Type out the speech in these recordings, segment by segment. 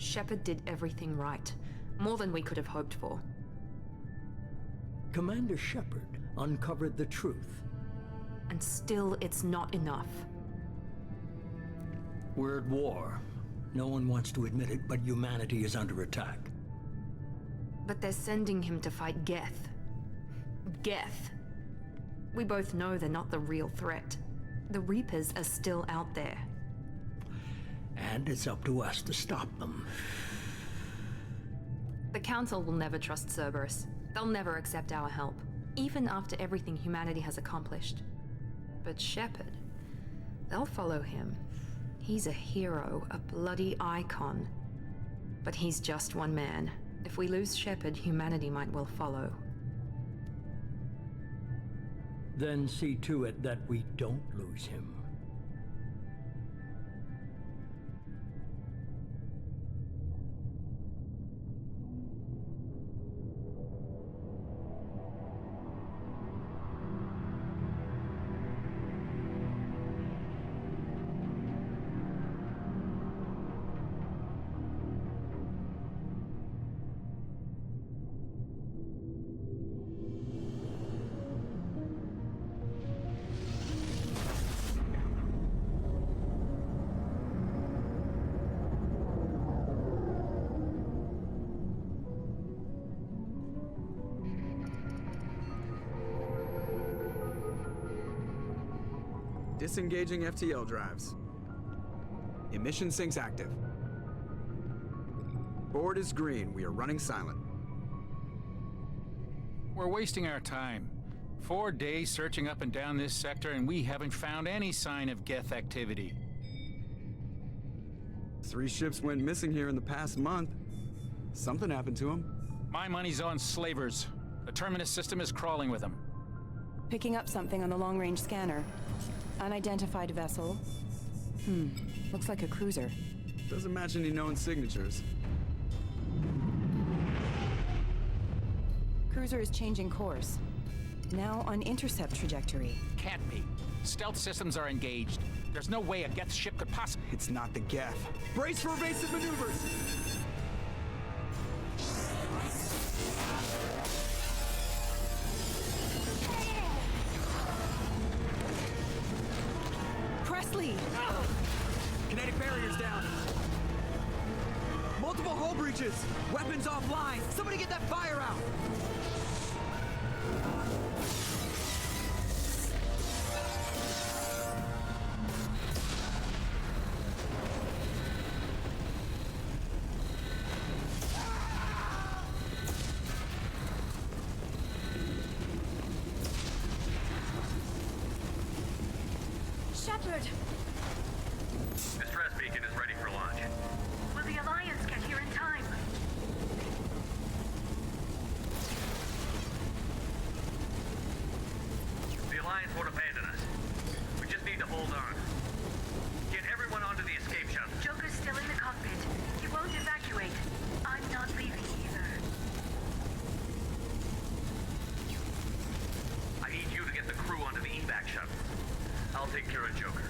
Shepard did everything right. More than we could have hoped for. Commander Shepard uncovered the truth. And still, it's not enough. We're at war. No one wants to admit it, but humanity is under attack. But they're sending him to fight Geth. Geth. We both know they're not the real threat. The Reapers are still out there. And it's up to us to stop them. The Council will never trust Cerberus. They'll never accept our help, even after everything humanity has accomplished. But Shepard, they'll follow him. He's a hero, a bloody icon. But he's just one man. If we lose Shepard, humanity might well follow. Then see to it that we don't lose him. Disengaging FTL drives. Emission sinks active. Board is green. We are running silent. We're wasting our time. 4 days searching up and down this sector, and we haven't found any sign of Geth activity. 3 ships went missing here in the past month. Something happened to them. My money's on slavers. The Terminus system is crawling with them. Picking up something on the long-range scanner. Unidentified vessel. Looks like a cruiser. Doesn't match any known signatures. Cruiser is changing course. Now on intercept trajectory. Can't be. Stealth systems are engaged. There's no way a Geth ship could possibly... It's not the Geth. Brace for evasive maneuvers! Presley! Kinetic barriers down. Multiple hull breaches. Weapons offline. Somebody get that fire out. Shepard! Distress beacon is ready for launch. Will the Alliance get here in time? The Alliance won't abandon us. We just need to hold on. Get everyone onto the escape shuttle. Joker's still in the cockpit. He won't evacuate. I'm not leaving either. I need you to get the crew onto the evac shuttle. I'll take care of Joker.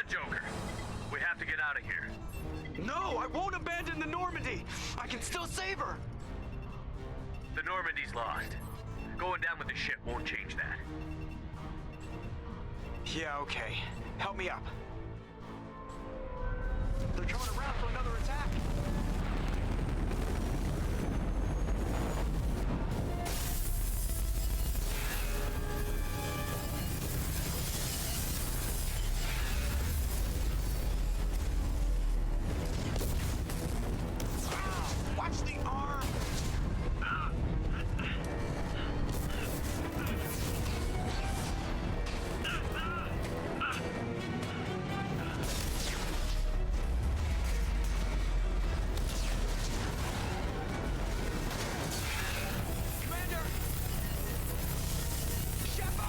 Joker. We have to get out of here. No, I won't abandon the Normandy! I can still save her! The Normandy's lost. Going down with the ship won't change that. Yeah, okay. Help me up. They're coming around for another attack! Watch the arm! Commander! Shepard!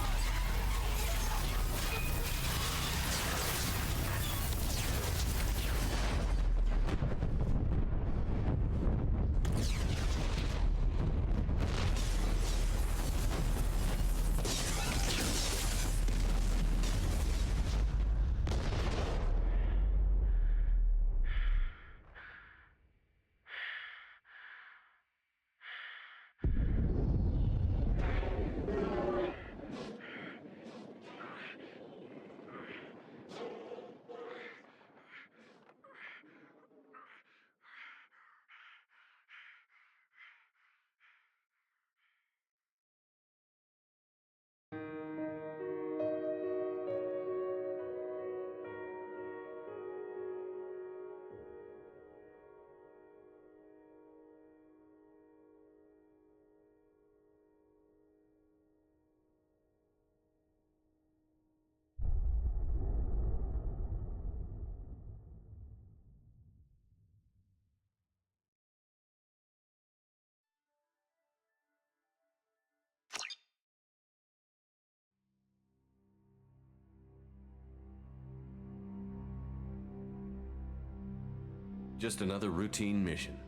Just another routine mission.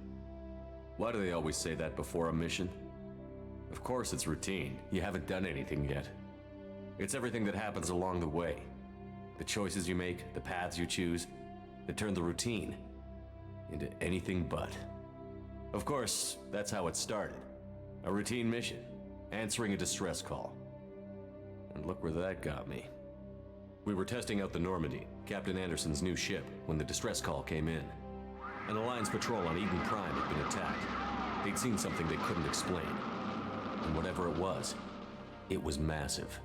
Why do they always say that before a mission? Of course it's routine. You haven't done anything yet. It's everything that happens along the way. The choices you make, the paths you choose, that turn the routine into anything but. Of course, that's how it started. A routine mission, answering a distress call. And look where that got me. We were testing out the Normandy, Captain Anderson's new ship, when the distress call came in. An Alliance patrol on Eden Prime had been attacked. They'd seen something they couldn't explain. And whatever it was massive.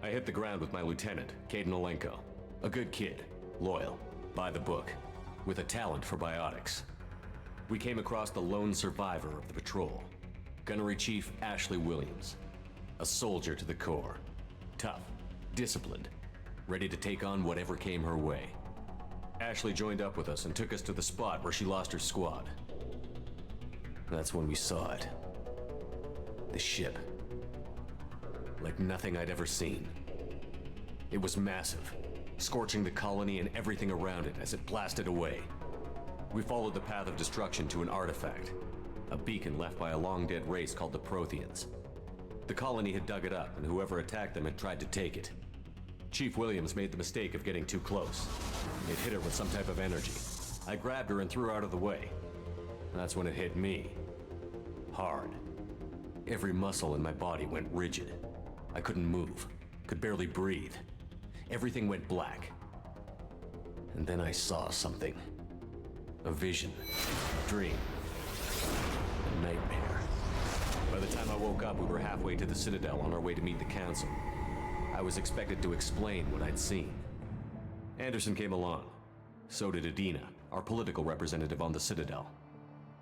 I hit the ground with my lieutenant, Caden Olenko. A good kid, loyal, by the book, with a talent for biotics. We came across the lone survivor of the patrol, Gunnery Chief Ashley Williams. A soldier to the core. Tough, disciplined, ready to take on whatever came her way. Ashley joined up with us and took us to the spot where she lost her squad. That's when we saw it. The ship. Like nothing I'd ever seen. It was massive, scorching the colony and everything around it as it blasted away. We followed the path of destruction to an artifact, a beacon left by a long-dead race called the Protheans. The colony had dug it up, and whoever attacked them had tried to take it. Chief Williams made the mistake of getting too close. It hit her with some type of energy. I grabbed her and threw her out of the way. That's when it hit me. Hard. Every muscle in my body went rigid. I couldn't move, could barely breathe. Everything went black. And then I saw something. A vision, a dream, a nightmare. By the time I woke up, we were halfway to the Citadel on our way to meet the Council. I was expected to explain what I'd seen. Anderson came along. So did Adina, our political representative on the Citadel.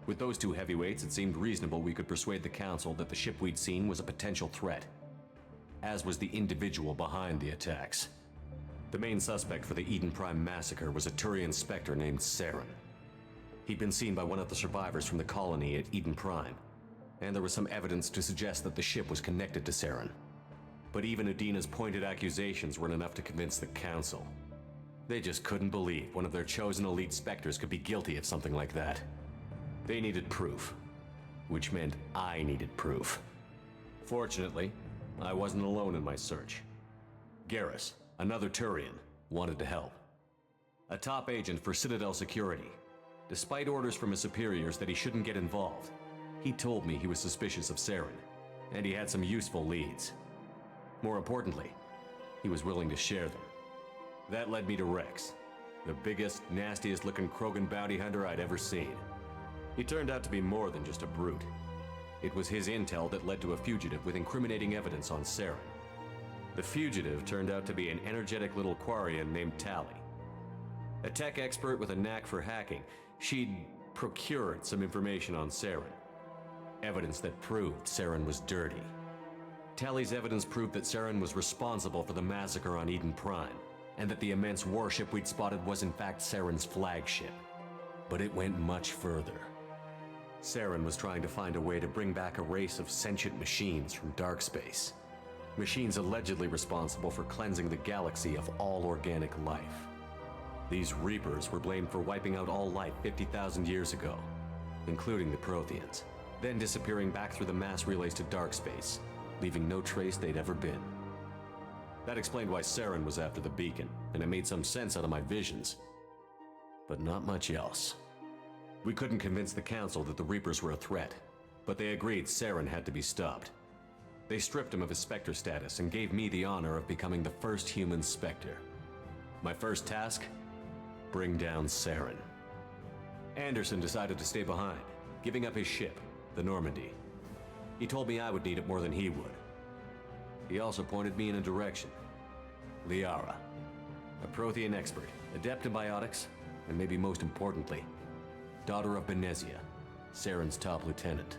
With those two heavyweights, it seemed reasonable we could persuade the Council that the ship we'd seen was a potential threat, as was the individual behind the attacks. The main suspect for the Eden Prime massacre was a Turian Spectre named Saren. He'd been seen by one of the survivors from the colony at Eden Prime, and there was some evidence to suggest that the ship was connected to Saren. But even Adina's pointed accusations weren't enough to convince the Council. They just couldn't believe one of their chosen elite Spectres could be guilty of something like that. They needed proof, which meant I needed proof. Fortunately, I wasn't alone in my search. Garrus, another Turian, wanted to help. a top agent for Citadel Security. Despite orders from his superiors that he shouldn't get involved, he told me he was suspicious of Saren, and he had some useful leads. More importantly, he was willing to share them. That led me to Rex, the biggest, nastiest looking Krogan bounty hunter I'd ever seen. He turned out to be more than just a brute. It was his intel that led to a fugitive with incriminating evidence on Saren. The fugitive turned out to be an energetic little Quarian named Tally. A tech expert with a knack for hacking, she'd procured some information on Saren. Evidence that proved Saren was dirty. Tally's evidence proved that Saren was responsible for the massacre on Eden Prime, and that the immense warship we'd spotted was in fact Saren's flagship. But it went much further. Saren was trying to find a way to bring back a race of sentient machines from dark space. Machines allegedly responsible for cleansing the galaxy of all organic life. These Reapers were blamed for wiping out all life 50,000 years ago, including the Protheans, then disappearing back through the mass relays to dark space, leaving no trace they'd ever been. That explained why Saren was after the beacon, and it made some sense out of my visions. But not much else. We couldn't convince the Council that the Reapers were a threat, but they agreed Saren had to be stopped. They stripped him of his Spectre status and gave me the honor of becoming the first human Spectre. My first task? Bring down Saren. Anderson decided to stay behind, giving up his ship, the Normandy. He told me I would need it more than he would. He also pointed me in a direction. Liara, a Prothean expert, adept in biotics, and maybe most importantly, daughter of Benezia, Saren's top lieutenant.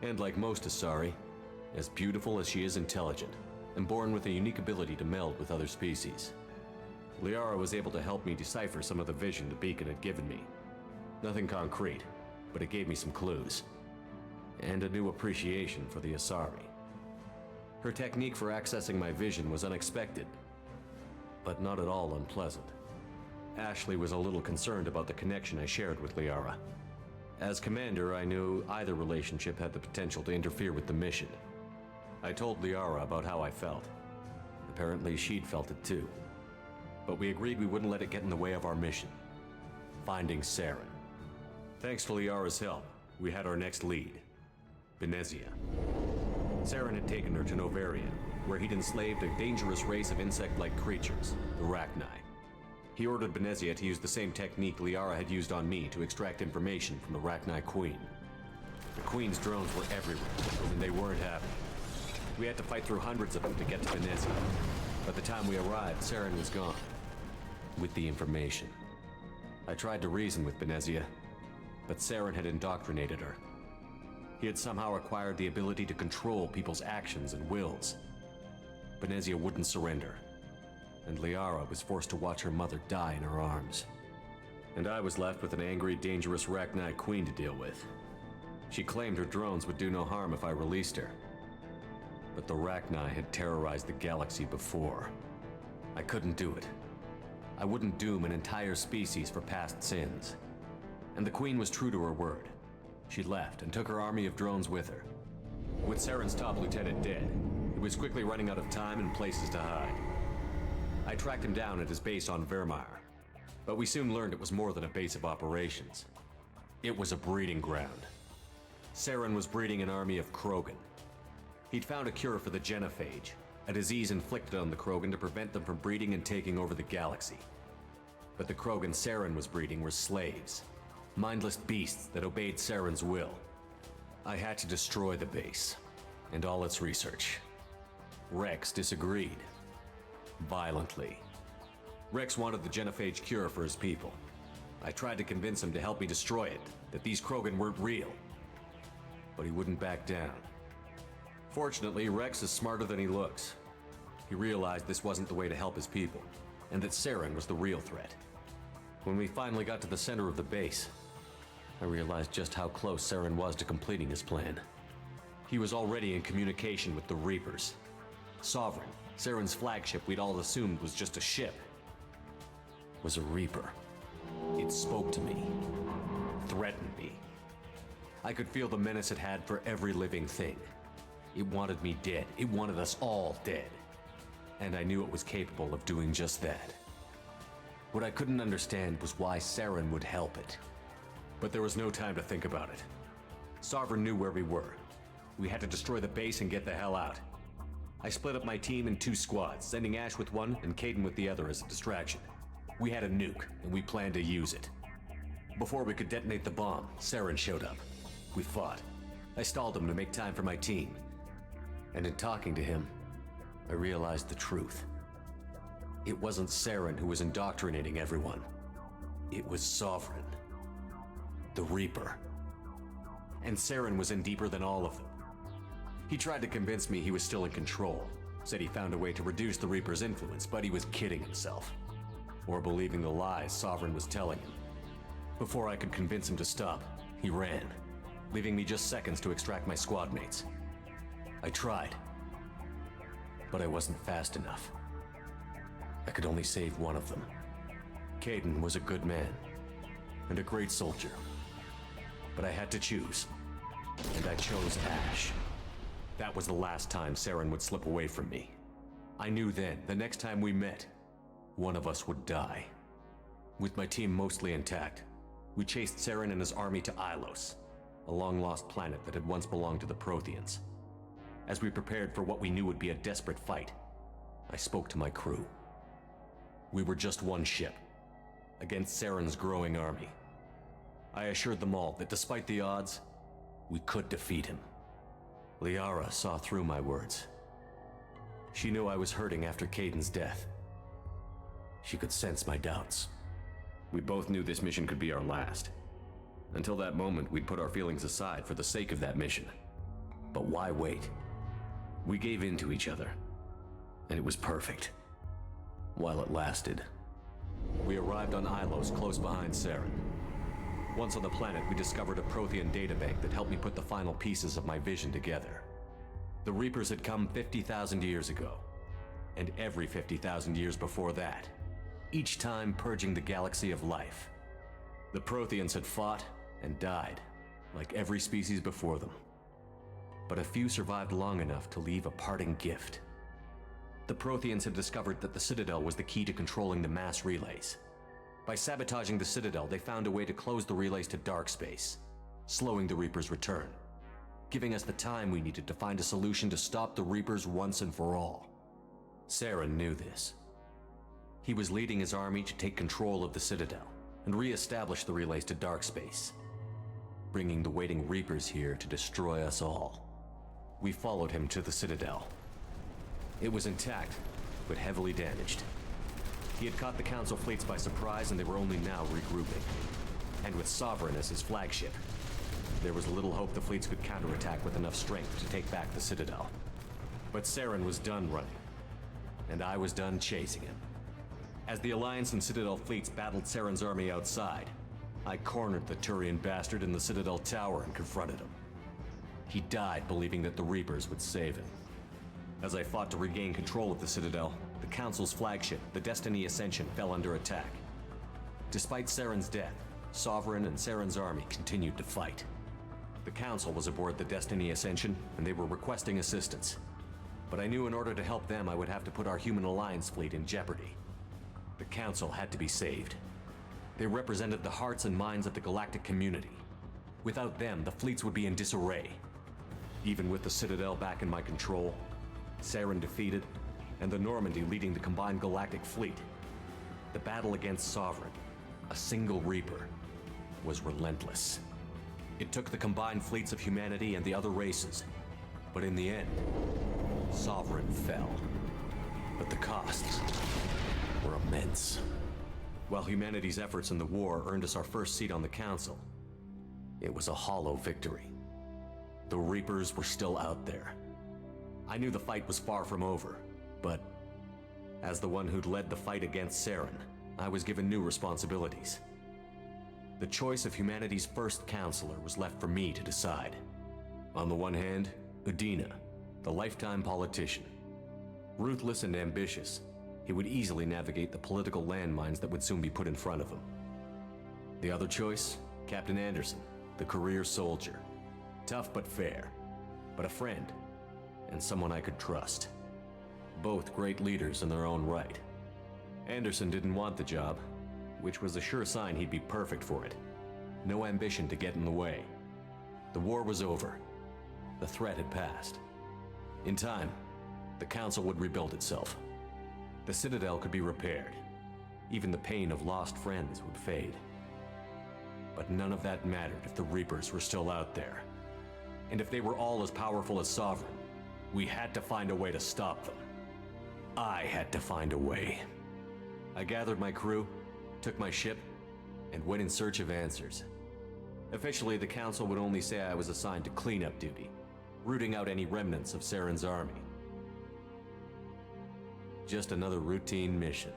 And like most Asari, as beautiful as she is intelligent, and born with a unique ability to meld with other species. Liara was able to help me decipher some of the vision the beacon had given me. Nothing concrete, but it gave me some clues. And a new appreciation for the Asari. Her technique for accessing my vision was unexpected, but not at all unpleasant. Ashley was a little concerned about the connection I shared with Liara. As commander, I knew either relationship had the potential to interfere with the mission. I told Liara about how I felt. Apparently she'd felt it too. But we agreed we wouldn't let it get in the way of our mission. Finding Saren. Thanks to Liara's help, we had our next lead. Benezia. Saren had taken her to Novaria, where he'd enslaved a dangerous race of insect-like creatures, the Rachni. He ordered Benezia to use the same technique Liara had used on me to extract information from the Rachni Queen. The Queen's drones were everywhere, and they weren't happy. We had to fight through hundreds of them to get to Benezia. By the time we arrived, Saren was gone. With the information. I tried to reason with Benezia, but Saren had indoctrinated her. He had somehow acquired the ability to control people's actions and wills. Benezia wouldn't surrender, and Liara was forced to watch her mother die in her arms. And I was left with an angry, dangerous Rachni Queen to deal with. She claimed her drones would do no harm if I released her. But the Rachni had terrorized the galaxy before. I couldn't do it. I wouldn't doom an entire species for past sins. And the Queen was true to her word. She left and took her army of drones with her. With Saren's top lieutenant dead, it was quickly running out of time and places to hide. I tracked him down at his base on Vermeer, but we soon learned it was more than a base of operations. It was a breeding ground. Saren was breeding an army of Krogan. He'd found a cure for the genophage, a disease inflicted on the Krogan to prevent them from breeding and taking over the galaxy. But the Krogan Saren was breeding were slaves, mindless beasts that obeyed Saren's will. I had to destroy the base, and all its research. Rex disagreed. Violently. Rex wanted the genophage cure for his people. I tried to convince him to help me destroy it, that these Krogan weren't real. But he wouldn't back down. Fortunately, Rex is smarter than he looks. He realized this wasn't the way to help his people, and that Saren was the real threat. When we finally got to the center of the base, I realized just how close Saren was to completing his plan. He was already in communication with the Reapers. Sovereign, Saren's flagship we'd all assumed was just a ship, was a Reaper. It spoke to me, threatened me. I could feel the menace it had for every living thing. It wanted me dead. It wanted us all dead. And I knew it was capable of doing just that. What I couldn't understand was why Saren would help it. But there was no time to think about it. Sovereign knew where we were. We had to destroy the base and get the hell out. I split up my team in 2 squads, sending Ash with one and Caden with the other as a distraction. We had a nuke, and we planned to use it. Before we could detonate the bomb, Saren showed up. We fought. I stalled him to make time for my team. And in talking to him, I realized the truth. It wasn't Saren who was indoctrinating everyone. It was Sovereign. The Reaper. And Saren was in deeper than all of them. He tried to convince me he was still in control. Said he found a way to reduce the Reaper's influence, but he was kidding himself. Or believing the lies Sovereign was telling him. Before I could convince him to stop, he ran, leaving me just seconds to extract my squad mates. I tried, but I wasn't fast enough. I could only save one of them. Caden was a good man, and a great soldier. But I had to choose, and I chose Ash. That was the last time Saren would slip away from me. I knew then, the next time we met, one of us would die. With my team mostly intact, we chased Saren and his army to Ilos, a long-lost planet that had once belonged to the Protheans. As we prepared for what we knew would be a desperate fight, I spoke to my crew. We were just one ship, against Saren's growing army. I assured them all that despite the odds, we could defeat him. Liara saw through my words. She knew I was hurting after Caden's death. She could sense my doubts. We both knew this mission could be our last. Until that moment, we'd put our feelings aside for the sake of that mission. But why wait? We gave in to each other, and it was perfect. While it lasted. We arrived on Ilos close behind Saren. Once on the planet, we discovered a Prothean databank that helped me put the final pieces of my vision together. The Reapers had come 50,000 years ago, and every 50,000 years before that, each time purging the galaxy of life. The Protheans had fought and died, like every species before them. But a few survived long enough to leave a parting gift. The Protheans had discovered that the Citadel was the key to controlling the mass relays. By sabotaging the Citadel, they found a way to close the relays to dark space, slowing the Reaper's return, giving us the time we needed to find a solution to stop the Reapers once and for all. Saren knew this. He was leading his army to take control of the Citadel and re-establish the relays to dark space, bringing the waiting Reapers here to destroy us all. We followed him to the Citadel. It was intact, but heavily damaged. He had caught the Council fleets by surprise, and they were only now regrouping. And with Sovereign as his flagship, there was little hope the fleets could counterattack with enough strength to take back the Citadel. But Saren was done running, and I was done chasing him. As the Alliance and Citadel fleets battled Saren's army outside, I cornered the Turian bastard in the Citadel tower and confronted him. He died believing that the Reapers would save him. As I fought to regain control of the Citadel, the Council's flagship, the Destiny Ascension, fell under attack. Despite Saren's death, Sovereign and Saren's army continued to fight. The Council was aboard the Destiny Ascension, and they were requesting assistance. But I knew in order to help them, I would have to put our human Alliance fleet in jeopardy. The Council had to be saved. They represented the hearts and minds of the galactic community. Without them, the fleets would be in disarray. Even with the Citadel back in my control, Saren defeated, and the Normandy leading the combined galactic fleet, the battle against Sovereign, a single Reaper, was relentless. It took the combined fleets of humanity and the other races, but in the end, Sovereign fell. But the costs were immense. While humanity's efforts in the war earned us our first seat on the Council, it was a hollow victory. The Reapers were still out there. I knew the fight was far from over, but as the one who'd led the fight against Saren, I was given new responsibilities. The choice of humanity's first counselor was left for me to decide. On the one hand, Udina, the lifetime politician. Ruthless and ambitious, he would easily navigate the political landmines that would soon be put in front of him. The other choice, Captain Anderson, the career soldier. Tough but fair, but a friend, and someone I could trust. Both great leaders in their own right. Anderson didn't want the job, which was a sure sign he'd be perfect for it. No ambition to get in the way. The war was over. The threat had passed. In time, the Council would rebuild itself. The Citadel could be repaired. Even the pain of lost friends would fade. But none of that mattered if the Reapers were still out there. And if they were all as powerful as Sovereign, we had to find a way to stop them. I had to find a way. I gathered my crew, took my ship, and went in search of answers. Officially, the Council would only say I was assigned to cleanup duty, rooting out any remnants of Saren's army. Just another routine mission.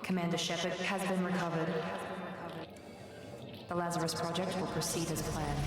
Commander Shepard has been recovered. The Lazarus Project will proceed as planned.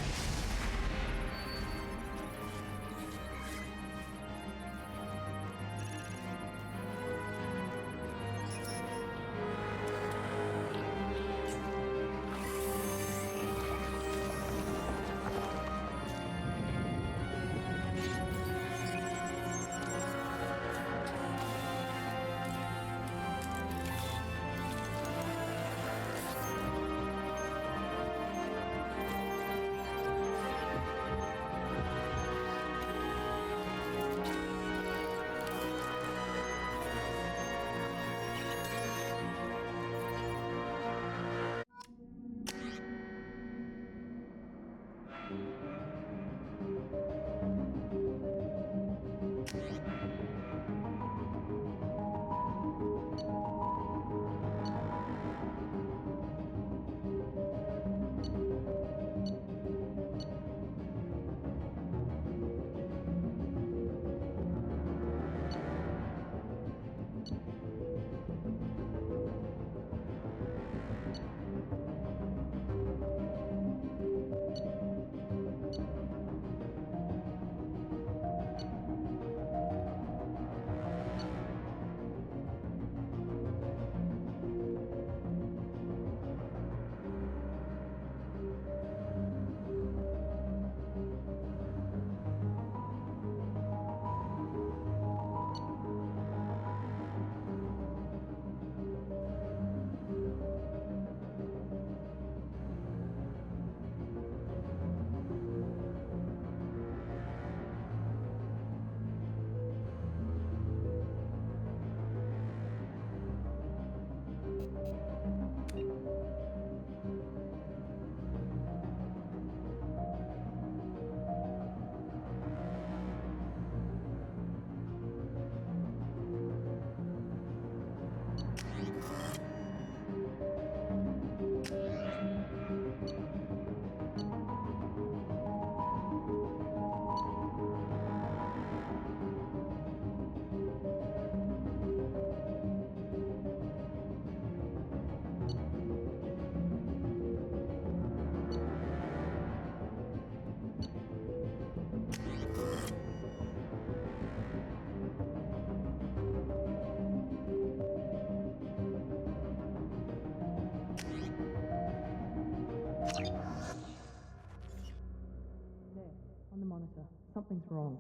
Something's wrong.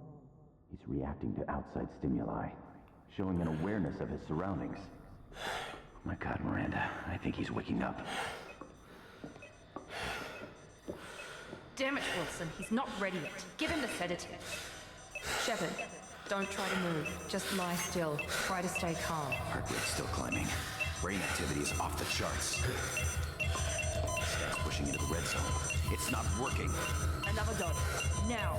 He's reacting to outside stimuli, showing an awareness of his surroundings. Oh my God, Miranda, I think he's waking up. Damn it, Wilson, he's not ready yet. Give him the sedative. Shepard, don't try to move. Just lie still. Try to stay calm. Heart rate's still climbing. Brain activity is off the charts. Stats pushing into the red zone. It's not working. Another dose. Now.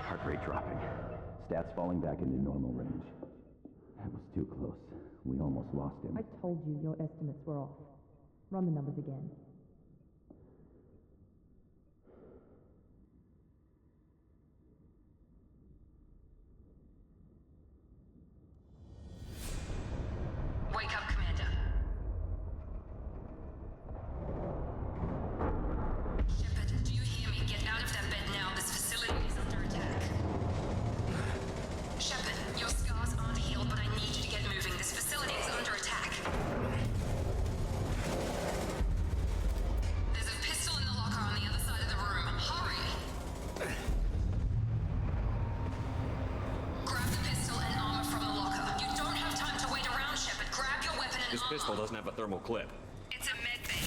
Heart rate dropping. Stats falling back into normal range. That was too close. We almost lost him. I told you your estimates were off. Run the numbers again. Wake up, Commander. Shepard, do you hear me? Get out of that bed now. This facility is under attack. pistol doesn't have a thermal clip. It's a med bay.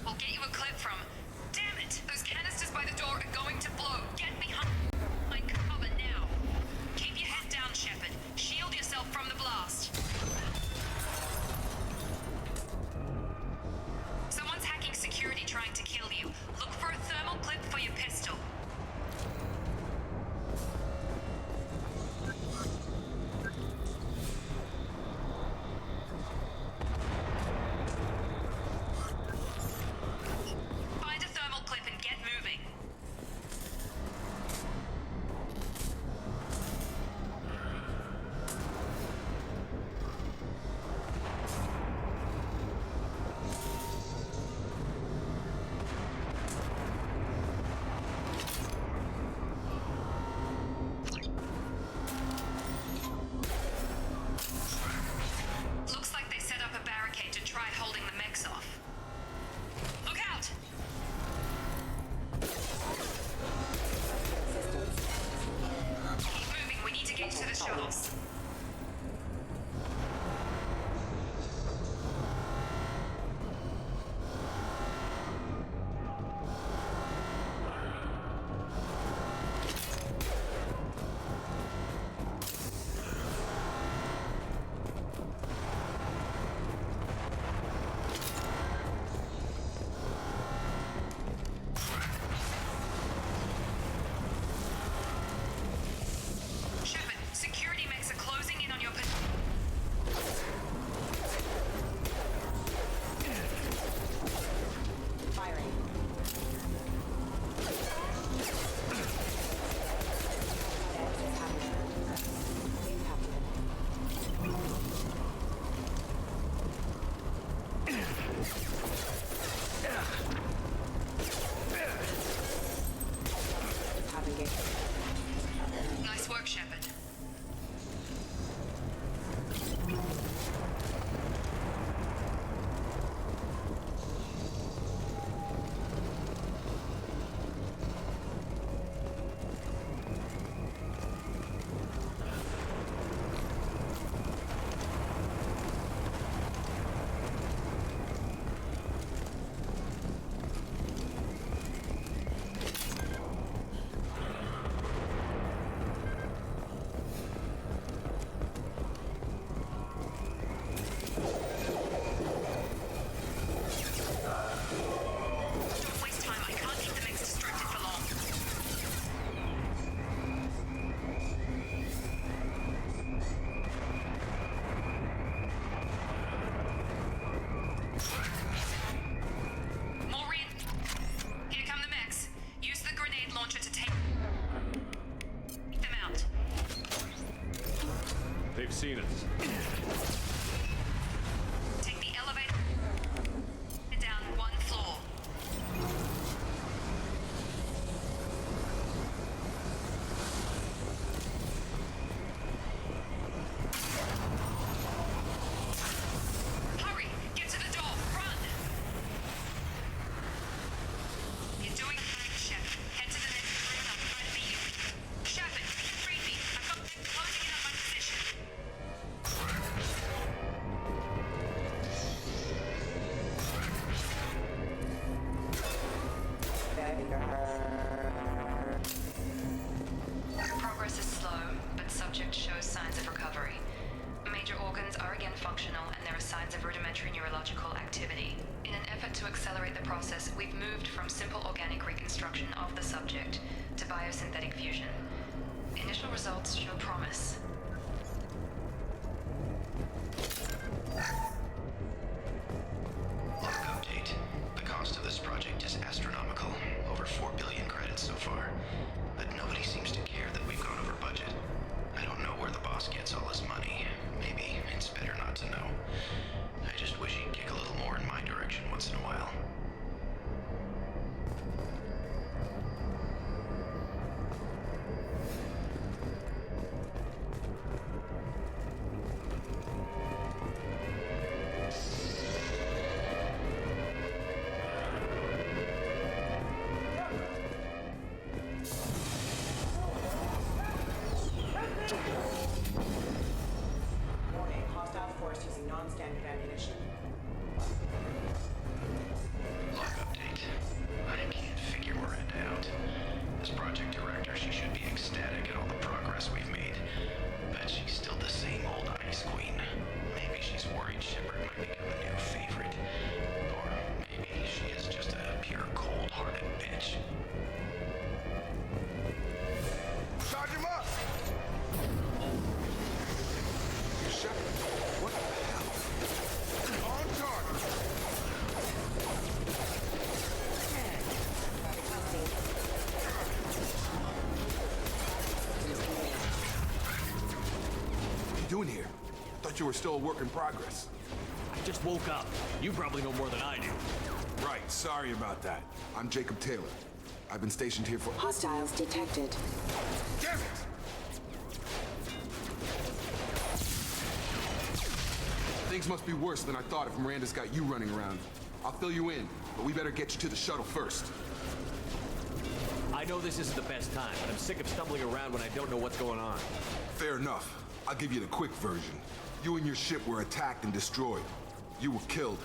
We'll get you a clip from... Damn it! Those canisters by the door are going to blow. Get behind cover now. Keep your head down, Shepard. Shield yourself from the blast. Someone's hacking security trying to kill you. Look for a thermal clip for your pistol. Find a thermal clip and get moving. Looks like they set up a barricade to try holding the mechs off. Look out! Keep moving, we need to get to the shuttles. Shepard, security mechs are closing in on your Firing. Nice work, Shepard. Don't waste time. I can't keep the mechs distracted for long. Maureen, here come the mechs. Use the grenade launcher to take them out. They've seen us. Take the elevator down one floor. Hurry! Get to the door! Run! You're doing fine, Shepard. Head to the next room and I'll try to beat you. Shepard, you can read me. I've got them closing in on my position. Progress is slow, but subject shows signs of recovery. Major organs are again functional, and there are signs of rudimentary neurological activity. In an effort to accelerate the process, we've moved from simple organic reconstruction of the subject to biosynthetic fusion. Initial results show promise. Log update. The cost of this project is astronomical. Over 4 billion credits so far. But nobody seems to care that we've gone over budget. I don't know where the boss gets all his money. Maybe it's better not to know. I just wish he'd kick a little more in my direction once in a while. you were still a work in progress. I just woke up. You probably know more than I do. Right, sorry about that. I'm Jacob Taylor. I've been stationed here for... Hostiles detected. Damn it! Things must be worse than I thought if Miranda's got you running around. I'll fill you in, but we better get you to the shuttle first. I know this isn't the best time, but I'm sick of stumbling around when I don't know what's going on. Fair enough. I'll give you the quick version. You and your ship were attacked and destroyed. You were killed.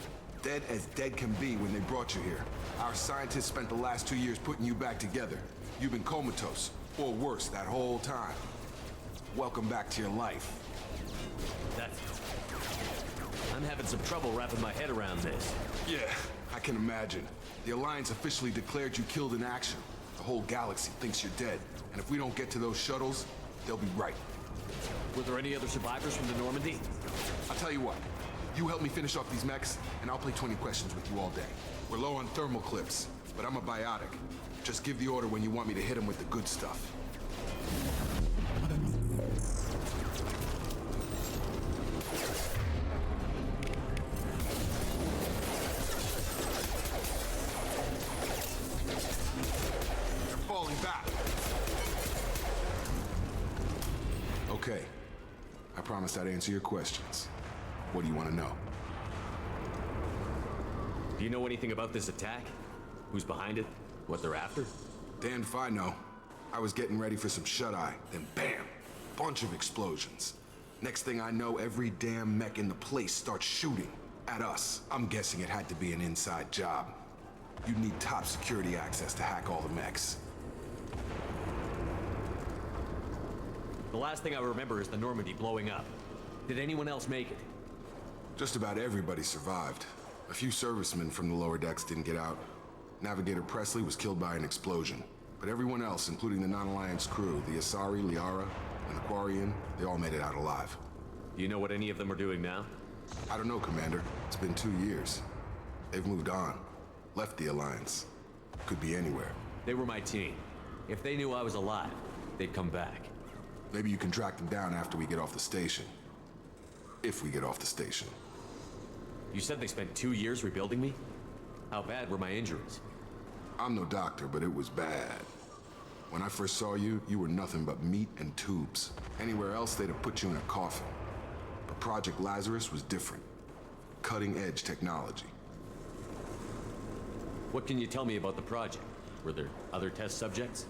Dead as dead can be when they brought you here. Our scientists spent the last 2 years putting you back together. You've been comatose, or worse, that whole time. Welcome back to your life. That's... I'm having some trouble wrapping my head around this. Yeah, I can imagine. The Alliance officially declared you killed in action. The whole galaxy thinks you're dead. And if we don't get to those shuttles, they'll be right. Were there any other survivors from the Normandy? I'll tell you what. You help me finish off these mechs, and I'll play 20 questions with you all day. We're low on thermal clips, but I'm a biotic. Just give the order when you want me to hit them with the good stuff. You're falling back. Okay. I promised I'd answer your questions. What do you want to know? Do you know anything about this attack? Who's behind it? What they're after? Damned if I know. I was getting ready for some shut-eye, then bam! Bunch of explosions. Next thing I know, every damn mech in the place starts shooting at us. I'm guessing it had to be an inside job. You'd need top security access to hack all the mechs. The last thing I remember is the Normandy blowing up. Did anyone else make it? Just about everybody survived. A few servicemen from the lower decks didn't get out. Navigator Presley was killed by an explosion. But everyone else, including the non-Alliance crew, the Asari, Liara, and the Quarian, they all made it out alive. Do you know what any of them are doing now? I don't know, Commander. It's been 2 years. They've moved on. Left the Alliance. Could be anywhere. They were my team. If they knew I was alive, they'd come back. Maybe you can track them down after we get off the station. If we get off the station. You said they spent 2 years rebuilding me? How bad were my injuries? I'm no doctor, but it was bad. When I first saw you, you were nothing but meat and tubes. Anywhere else, they'd have put you in a coffin. But Project Lazarus was different. Cutting-edge technology. What can you tell me about the project? Were there other test subjects?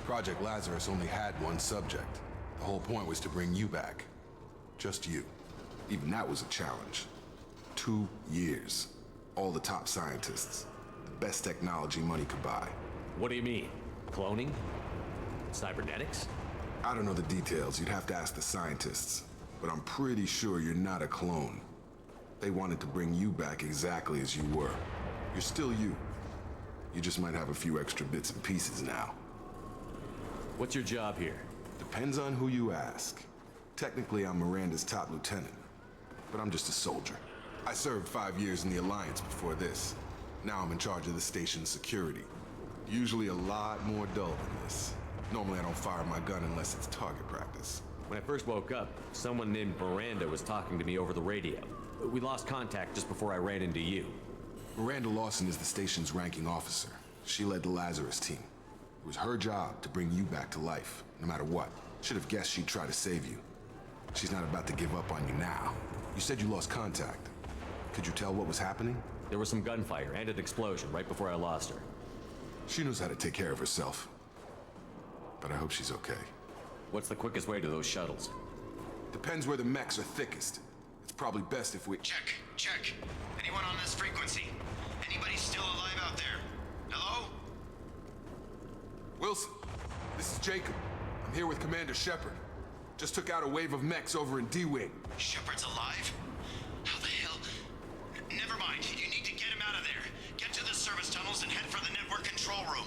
Project Lazarus only had one subject. The whole point was to bring you back. Just you. Even that was a challenge. 2 years. All the top scientists. The best technology money could buy. What do you mean? Cloning? Cybernetics? I don't know the details. You'd have to ask the scientists. But I'm pretty sure you're not a clone. They wanted to bring you back exactly as you were. You're still you. You just might have a few extra bits and pieces now. What's your job here? Depends on who you ask. Technically, I'm Miranda's top lieutenant. But I'm just a soldier. I served 5 years in the Alliance before this. Now I'm in charge of the station's security. Usually a lot more dull than this. Normally I don't fire my gun unless it's target practice. When I first woke up, someone named Miranda was talking to me over the radio. We lost contact just before I ran into you. Miranda Lawson is the station's ranking officer. She led the Lazarus team. It was her job to bring you back to life, no matter what. Should have guessed she'd try to save you. She's not about to give up on you now. You said you lost contact. Could you tell what was happening? There was some gunfire and an explosion right before I lost her. She knows how to take care of herself. But I hope she's okay. What's the quickest way to those shuttles? Depends where the mechs are thickest. It's probably best if we... Check. Anyone on this frequency? Anybody still alive out there? Hello? Wilson, this is Jacob. I'm here with Commander Shepard. Just took out a wave of mechs over in D-Wing. Shepard's alive? How the hell? Never mind. You need to get him out of there. Get to the service tunnels and head for the network control room.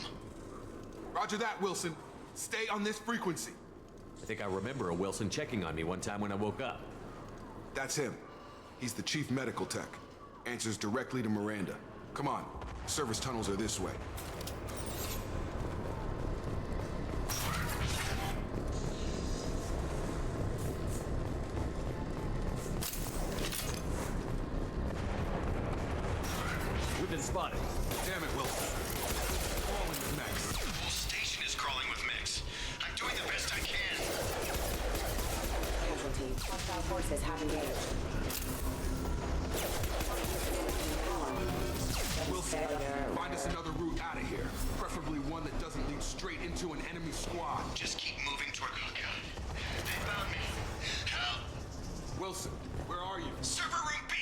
Roger that, Wilson. Stay on this frequency. I think I remember a Wilson checking on me one time when I woke up. That's him. He's the chief medical tech. Answers directly to Miranda. Come on. Service tunnels are this way. been spotted. Damn it, Wilson. All in the mix. The whole station is crawling with mechs. I'm doing the best I can. Casualty. Hostile forces have engaged. Wilson, find us another route out of here. Preferably one that doesn't lead straight into an enemy squad. Just keep moving toward... Oh, God. They found me. Help! Wilson, where are you? Server room B!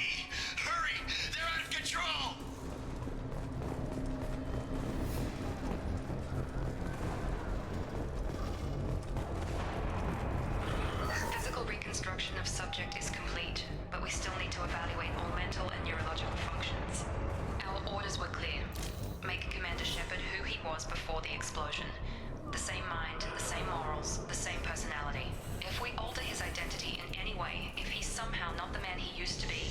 Hurry! They're out of control! Physical reconstruction of subject is complete, but we still need to evaluate all mental and neurological functions. Our orders were clear. Make Commander Shepard who he was before the explosion. The same mind, the same morals, the same personality. If we alter his identity in any way, if he's somehow not the man he used to be,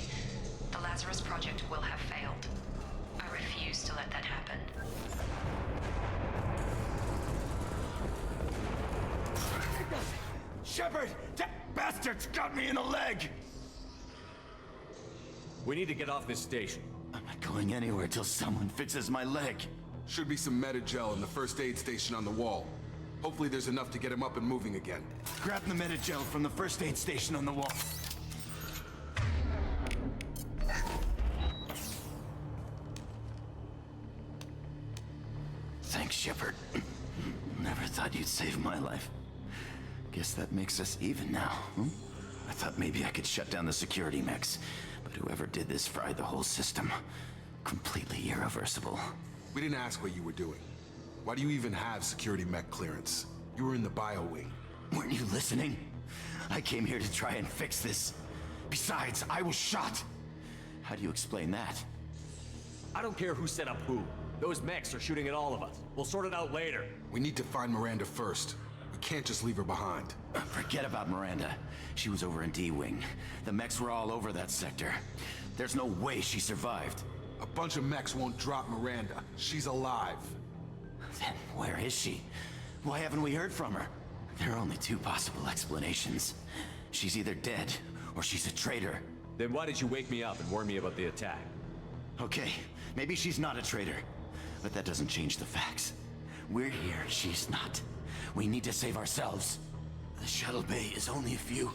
the Lazarus Project will have failed. I refuse to let that happen. Shepard! That bastard's got me in the leg! We need to get off this station. I'm not going anywhere till someone fixes my leg. Should be some Medi-gel in the first aid station on the wall. Hopefully there's enough to get him up and moving again. Grab the Medi-gel from the first aid station on the wall. Thanks, Shepard. Never thought you'd save my life. Guess that makes us even now, hmm? I thought maybe I could shut down the security mechs, but whoever did this fried the whole system. Completely irreversible. We didn't ask what you were doing. Why do you even have security mech clearance? You were in the bio wing. Weren't you listening? I came here to try and fix this. Besides, I was shot. How do you explain that? I don't care who set up who. Those mechs are shooting at all of us. We'll sort it out later. We need to find Miranda first. We can't just leave her behind. Forget about Miranda. She was over in D-Wing. The mechs were all over that sector. There's no way she survived. A bunch of mechs won't drop Miranda. She's alive. Then where is she? Why haven't we heard from her? There are only two possible explanations. She's either dead, or she's a traitor. Then why did you wake me up and warn me about the attack? Okay, maybe she's not a traitor. But that doesn't change the facts. We're here, she's not. We need to save ourselves. The shuttle bay is only a few...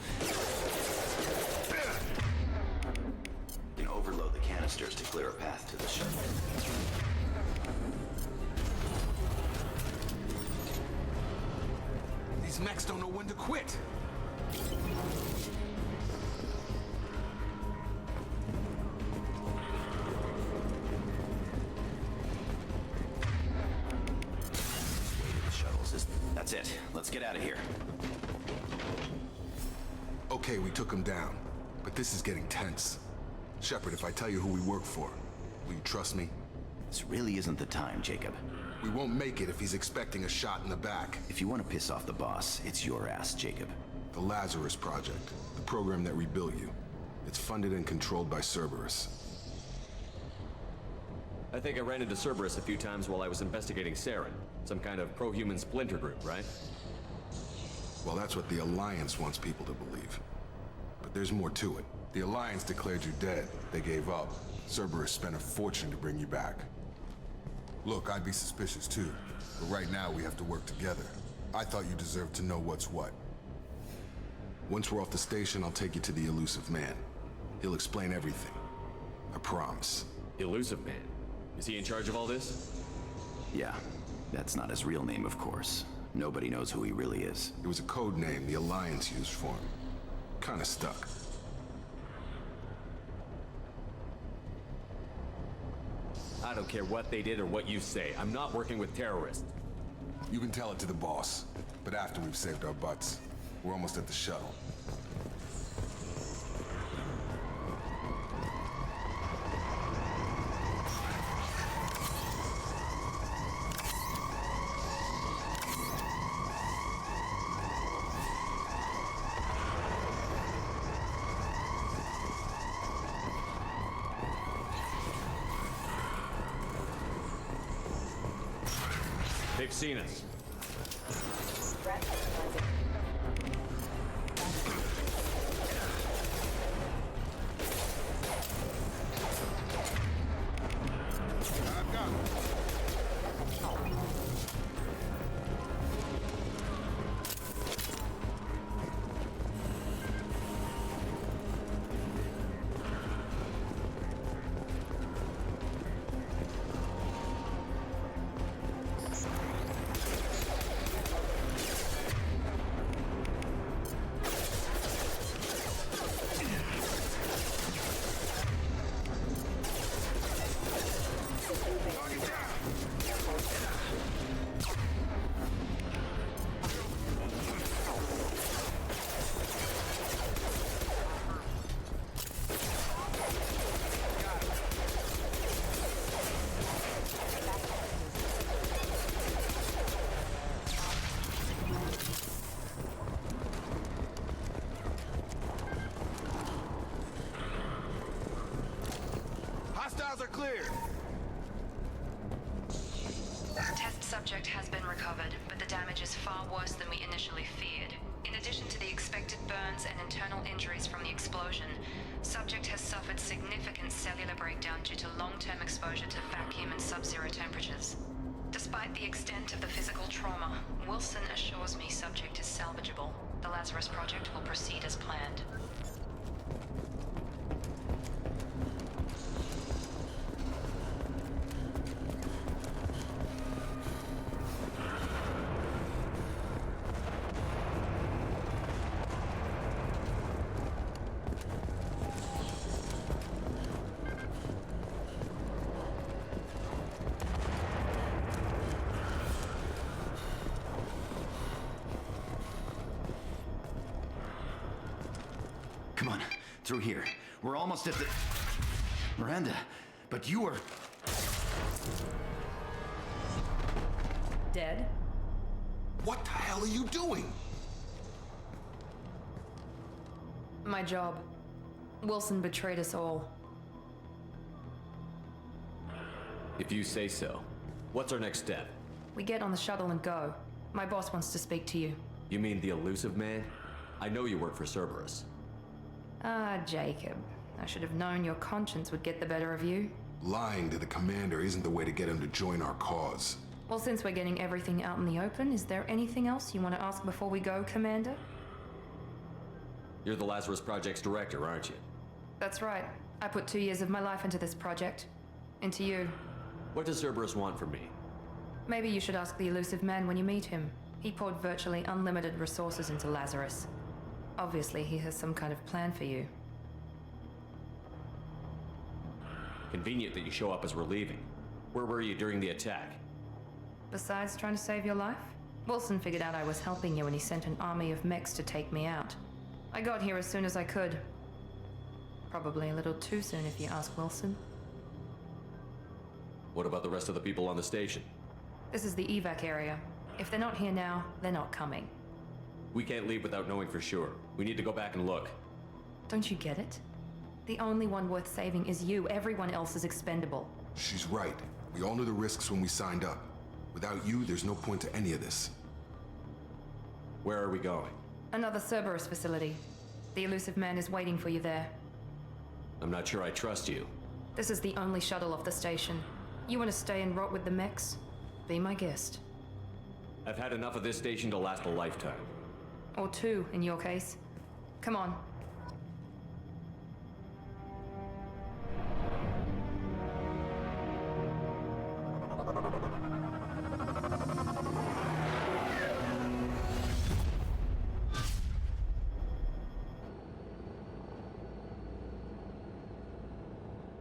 You can overload the canisters to clear a path to the shuttle. These mechs don't know when to quit. That's it. Let's get out of here. Okay, we took him down. But this is getting tense. Shepard, if I tell you who we work for, will you trust me? This really isn't the time, Jacob. We won't make it if he's expecting a shot in the back. If you want to piss off the boss, it's your ass, Jacob. The Lazarus Project, the program that rebuilt you. It's funded and controlled by Cerberus. I think I ran into Cerberus a few times while I was investigating Saren. Some kind of pro-human splinter group, right? Well, that's what the Alliance wants people to believe. But there's more to it. The Alliance declared you dead. They gave up. Cerberus spent a fortune to bring you back. Look, I'd be suspicious too. But right now, we have to work together. I thought you deserved to know what's what. Once we're off the station, I'll take you to the Elusive Man. He'll explain everything. I promise. Elusive Man? Is he in charge of all this? Yeah. That's not his real name, of course. Nobody knows who he really is. It was a code name the Alliance used for him. Kinda stuck. I don't care what they did or what you say. I'm not working with terrorists. You can tell it to the boss, but after we've saved our butts. We're almost at the shuttle. They've seen us. Hostiles are clear. Test subject has been recovered, but the damage is far worse than we initially feared. In addition to the expected burns and internal injuries from the explosion, subject has suffered significant cellular breakdown due to long-term exposure to vacuum and sub-zero temperatures. Despite the extent of the physical trauma, Wilson assures me subject is salvageable. The Lazarus Project will proceed as planned. Come on, through here. We're almost at the... Miranda, but you are... Dead? What the hell are you doing? My job. Wilson betrayed us all. If you say so. What's our next step? We get on the shuttle and go. My boss wants to speak to you. You mean the elusive man? I know you work for Cerberus. Ah, Jacob. I should have known your conscience would get the better of you. Lying to the commander isn't the way to get him to join our cause. Well, since we're getting everything out in the open, is there anything else you want to ask before we go, Commander? You're the Lazarus Project's director, aren't you? That's right. I put 2 years of my life into this project. Into you. What does Cerberus want from me? Maybe you should ask the elusive man when you meet him. He poured virtually unlimited resources into Lazarus. Obviously, he has some kind of plan for you. Convenient that you show up as we're leaving. Where were you during the attack? Besides trying to save your life, Wilson figured out I was helping you and he sent an army of mechs to take me out. I got here as soon as I could. Probably a little too soon if you ask Wilson. What about the rest of the people on the station? This is the evac area. If they're not here now, they're not coming. We can't leave without knowing for sure. We need to go back and look. Don't you get it? The only one worth saving is you. Everyone else is expendable. She's right. We all knew the risks when we signed up. Without you, there's no point to any of this. Where are we going? Another Cerberus facility. The elusive man is waiting for you there. I'm not sure I trust you. This is the only shuttle off the station. You want to stay and rot with the mechs? Be my guest. I've had enough of this station to last a lifetime. Or 2, in your case. Come on.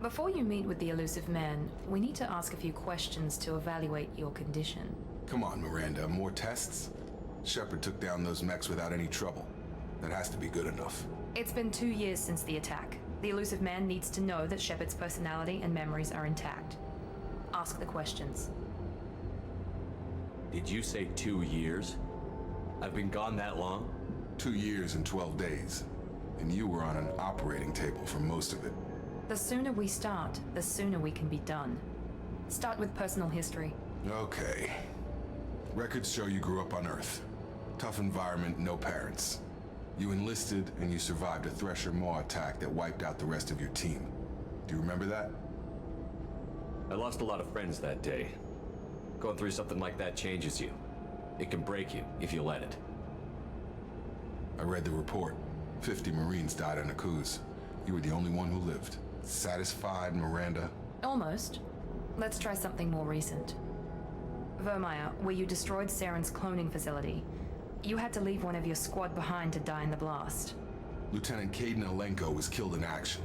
Before you meet with the elusive man, we need to ask a few questions to evaluate your condition. Come on, Miranda, more tests? Shepard took down those mechs without any trouble. That has to be good enough. It's been 2 years since the attack. The elusive man needs to know that Shepard's personality and memories are intact. Ask the questions. Did you say 2 years? I've been gone that long? 2 years and 12 days. And you were on an operating table for most of it. The sooner we start, the sooner we can be done. Start with personal history. Okay. Records show you grew up on Earth. Tough environment, no parents. You enlisted and you survived a Thresher-Maw attack that wiped out the rest of your team. Do you remember that? I lost a lot of friends that day. Going through something like that changes you. It can break you if you let it. I read the report. 50 Marines died on a cruise. You were the only one who lived. Satisfied, Miranda? Almost. Let's try something more recent. Vermeer, where you destroyed Saren's cloning facility, you had to leave one of your squad behind to die in the blast. Lieutenant Caden Alenko was killed in action.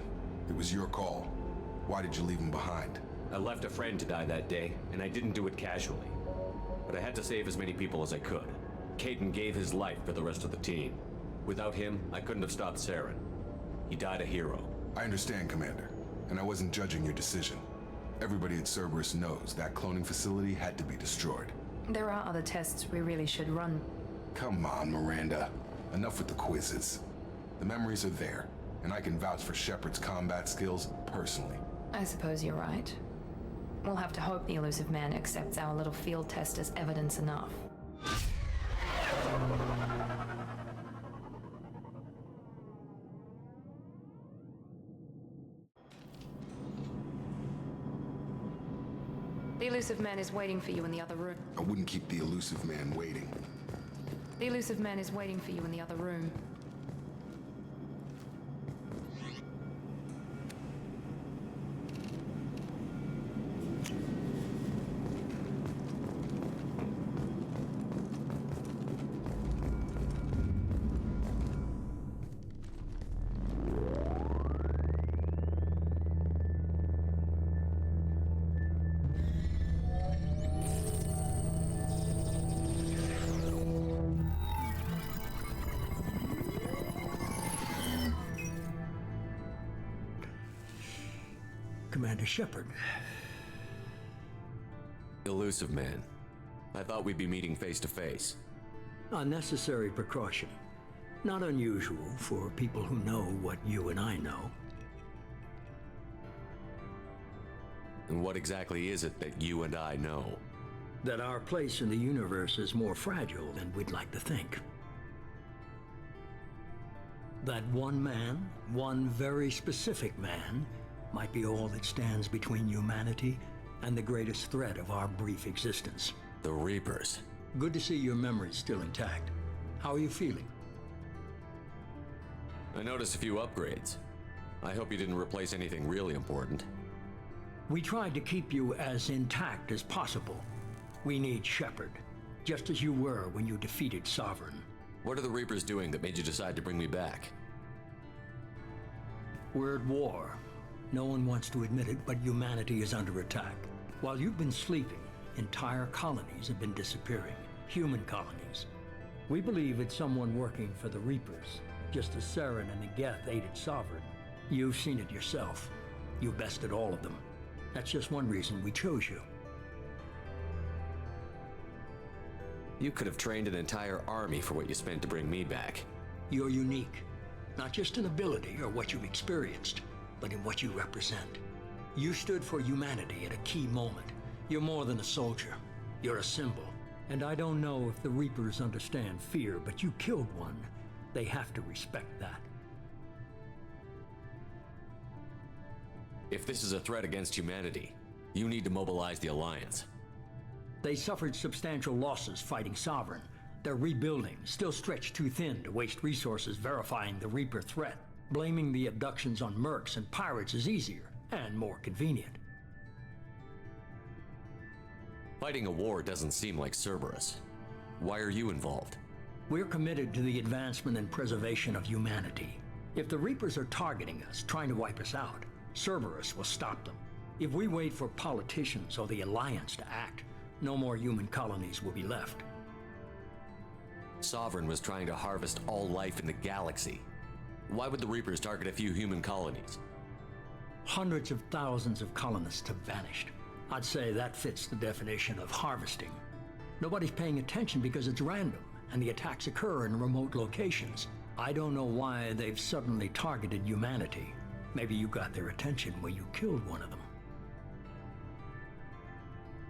It was your call. Why did you leave him behind? I left a friend to die that day, and I didn't do it casually. But I had to save as many people as I could. Caden gave his life for the rest of the team. Without him, I couldn't have stopped Saren. He died a hero. I understand, Commander, and I wasn't judging your decision. Everybody at Cerberus knows that cloning facility had to be destroyed. There are other tests we really should run. Come on, Miranda. Enough with the quizzes. The memories are there, and I can vouch for Shepard's combat skills personally. I suppose you're right. We'll have to hope the elusive man accepts our little field test as evidence enough. The elusive man is waiting for you in the other room. I wouldn't keep the elusive man waiting. The elusive man is waiting for you in the other room. Commander Shepard. Elusive man. I thought we'd be meeting face to face. A necessary precaution. Not unusual for people who know what you and I know. And what exactly is it that you and I know? That our place in the universe is more fragile than we'd like to think. That one man, one very specific man, might be all that stands between humanity and the greatest threat of our brief existence. The Reapers. Good to see your memory's still intact. How are you feeling? I noticed a few upgrades. I hope you didn't replace anything really important. We tried to keep you as intact as possible. We need Shepard, just as you were when you defeated Sovereign. What are the Reapers doing that made you decide to bring me back? We're at war. No one wants to admit it, but humanity is under attack. While you've been sleeping, entire colonies have been disappearing. Human colonies. We believe it's someone working for the Reapers, just as Saren and the Geth aided Sovereign. You've seen it yourself. You bested all of them. That's just one reason we chose you. You could have trained an entire army for what you spent to bring me back. You're unique. Not just in ability or what you've experienced, but in what you represent. You stood for humanity at a key moment. You're more than a soldier. You're a symbol. And I don't know if the Reapers understand fear, but you killed one. They have to respect that. If this is a threat against humanity, you need to mobilize the Alliance. They suffered substantial losses fighting Sovereign. They're rebuilding, still stretched too thin to waste resources verifying the Reaper threat. Blaming the abductions on mercs and pirates is easier and more convenient. Fighting a war doesn't seem like Cerberus. Why are you involved? We're committed to the advancement and preservation of humanity. If the Reapers are targeting us, trying to wipe us out, Cerberus will stop them. If we wait for politicians or the Alliance to act, no more human colonies will be left. Sovereign was trying to harvest all life in the galaxy. Why would the Reapers target a few human colonies? Hundreds of thousands of colonists have vanished. I'd say that fits the definition of harvesting. Nobody's paying attention because it's random, and the attacks occur in remote locations. I don't know why they've suddenly targeted humanity. Maybe you got their attention when you killed one of them.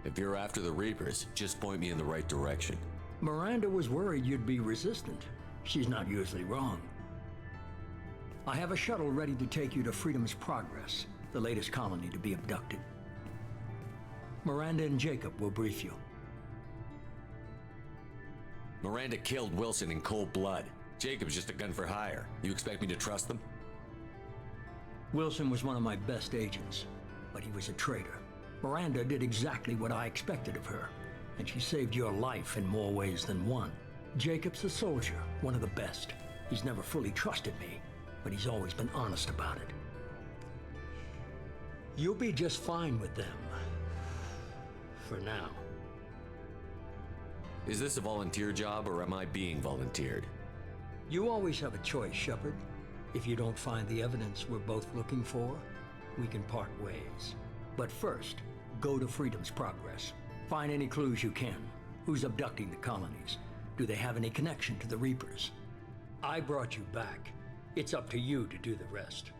If you're after the Reapers, just point me in the right direction. Miranda was worried you'd be resistant. She's not usually wrong. I have a shuttle ready to take you to Freedom's Progress, the latest colony to be abducted. Miranda and Jacob will brief you. Miranda killed Wilson in cold blood. Jacob's just a gun for hire. You expect me to trust them? Wilson was one of my best agents, but he was a traitor. Miranda did exactly what I expected of her, and she saved your life in more ways than one. Jacob's a soldier, one of the best. He's never fully trusted me, but he's always been honest about it. You'll be just fine with them. For now. Is this a volunteer job, or am I being volunteered? You always have a choice, Shepard. If you don't find the evidence we're both looking for, we can part ways. But first, go to Freedom's Progress. Find any clues you can. Who's abducting the colonies? Do they have any connection to the Reapers? I brought you back. It's up to you to do the rest.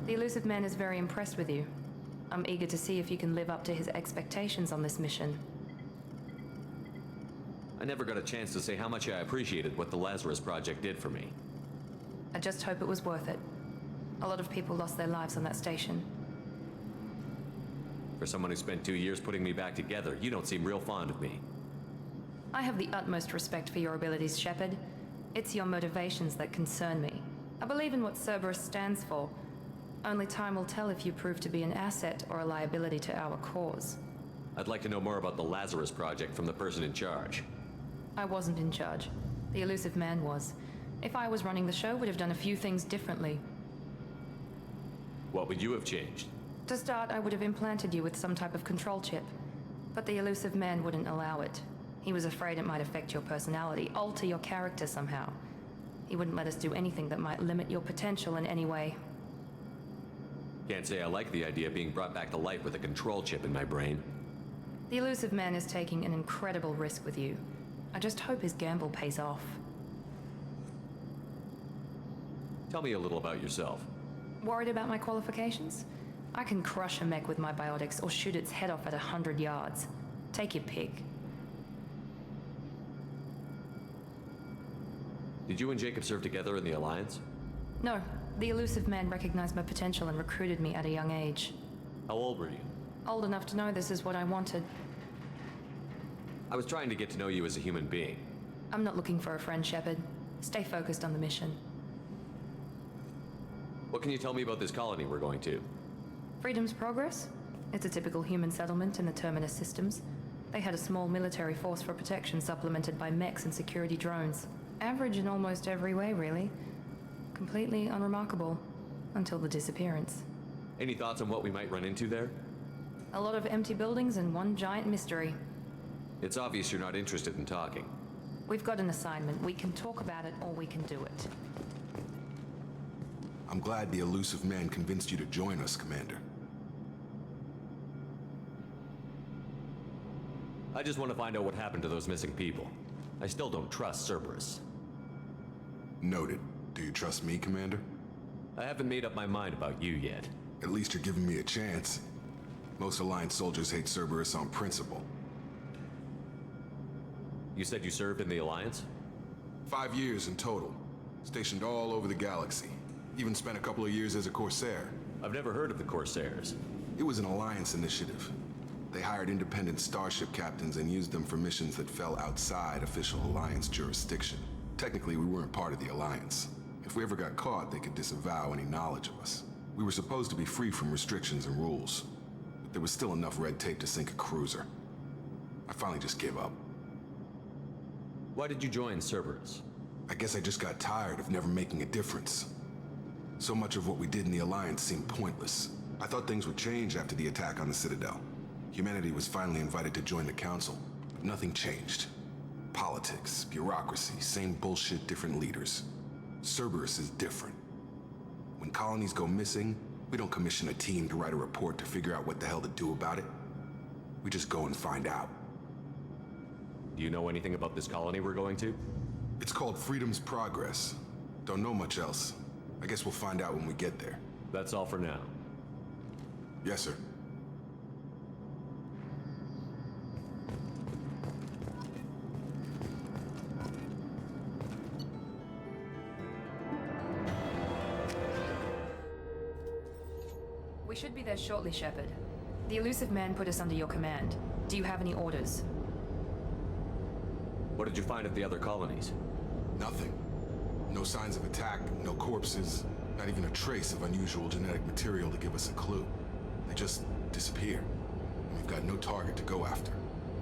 The elusive man is very impressed with you. I'm eager to see if you can live up to his expectations on this mission. I never got a chance to say how much I appreciated what the Lazarus Project did for me. I just hope it was worth it. A lot of people lost their lives on that station. For someone who spent 2 years putting me back together, you don't seem real fond of me. I have the utmost respect for your abilities, Shepard. It's your motivations that concern me. I believe in what Cerberus stands for. Only time will tell if you prove to be an asset or a liability to our cause. I'd like to know more about the Lazarus Project from the person in charge. I wasn't in charge. The elusive man was. If I was running the show, would have done a few things differently. What would you have changed? To start, I would have implanted you with some type of control chip. But the elusive man wouldn't allow it. He was afraid it might affect your personality, alter your character somehow. He wouldn't let us do anything that might limit your potential in any way. Can't say I like the idea of being brought back to life with a control chip in my brain. The elusive man is taking an incredible risk with you. I just hope his gamble pays off. Tell me a little about yourself. Worried about my qualifications? I can crush a mech with my biotics or shoot its head off at 100 yards. Take your pick. Did you and Jacob serve together in the Alliance? No. The elusive man recognized my potential and recruited me at a young age. How old were you? Old enough to know this is what I wanted. I was trying to get to know you as a human being. I'm not looking for a friend, Shepard. Stay focused on the mission. What can you tell me about this colony we're going to? Freedom's Progress? It's a typical human settlement in the Terminus systems. They had a small military force for protection supplemented by mechs and security drones. Average in almost every way, really. Completely unremarkable, until the disappearance. Any thoughts on what we might run into there? A lot of empty buildings and one giant mystery. It's obvious you're not interested in talking. We've got an assignment. We can talk about it or we can do it. I'm glad the elusive man convinced you to join us, Commander. I just want to find out what happened to those missing people. I still don't trust Cerberus. Noted. Do you trust me, Commander? I haven't made up my mind about you yet. At least you're giving me a chance. Most Alliance soldiers hate Cerberus on principle. You said you served in the Alliance? 5 years in total. Stationed all over the galaxy. Even spent a couple of years as a Corsair. I've never heard of the Corsairs. It was an Alliance initiative. They hired independent starship captains and used them for missions that fell outside official Alliance jurisdiction. Technically, we weren't part of the Alliance. If we ever got caught, they could disavow any knowledge of us. We were supposed to be free from restrictions and rules, but there was still enough red tape to sink a cruiser. I finally just gave up. Why did you join Cerberus? I guess I just got tired of never making a difference. So much of what we did in the Alliance seemed pointless. I thought things would change after the attack on the Citadel. Humanity was finally invited to join the council, but nothing changed. Politics, bureaucracy, same bullshit, different leaders. Cerberus is different. When colonies go missing, we don't commission a team to write a report to figure out what the hell to do about it. We just go and find out. Do you know anything about this colony we're going to? It's called Freedom's Progress. Don't know much else. I guess we'll find out when we get there. That's all for now. Yes, sir. We should be there shortly, Shepard. The elusive man put us under your command. Do you have any orders? What did you find at the other colonies? Nothing. No signs of attack, no corpses, not even a trace of unusual genetic material to give us a clue. They just disappear. And we've got no target to go after.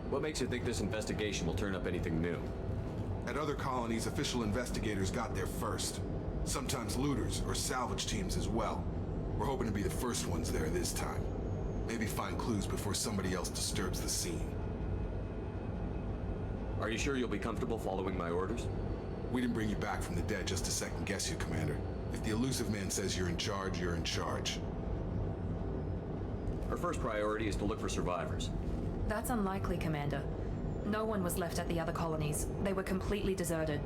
What makes you think this investigation will turn up anything new? At other colonies, official investigators got there first. Sometimes looters or salvage teams as well. We're hoping to be the first ones there this time. Maybe find clues before somebody else disturbs the scene. Are you sure you'll be comfortable following my orders? We didn't bring you back from the dead just to second guess you, Commander. If the elusive man says you're in charge, you're in charge. Our first priority is to look for survivors. That's unlikely, Commander. No one was left at the other colonies. They were completely deserted.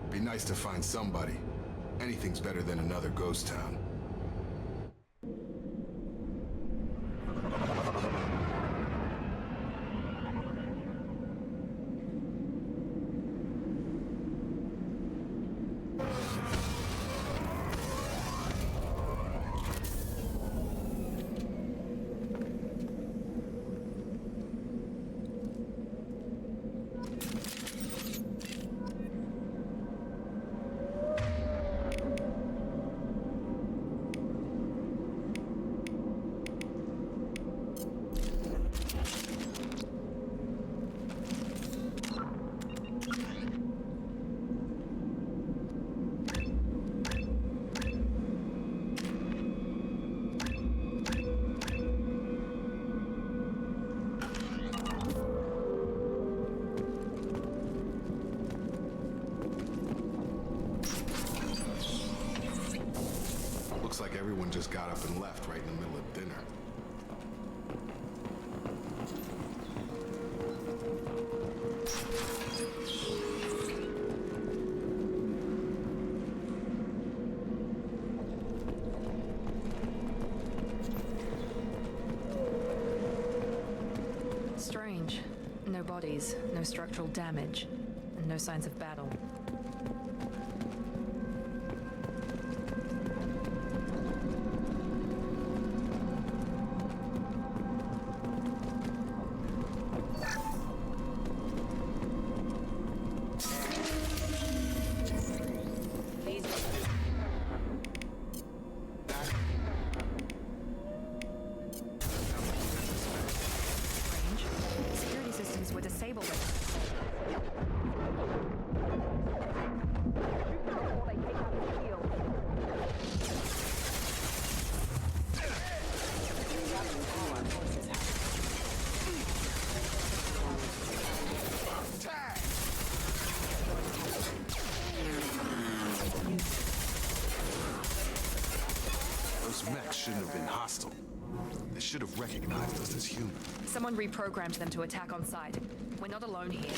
Be nice to find somebody. Anything's better than another ghost town. Looks like everyone just got up and left right in the middle of dinner. Strange. No bodies, no structural damage, and no signs of battle. Security systems were disabled. Those mechs shouldn't have been hostile. They should have recognized us as human. Someone reprogrammed them to attack on sight. We're not alone here.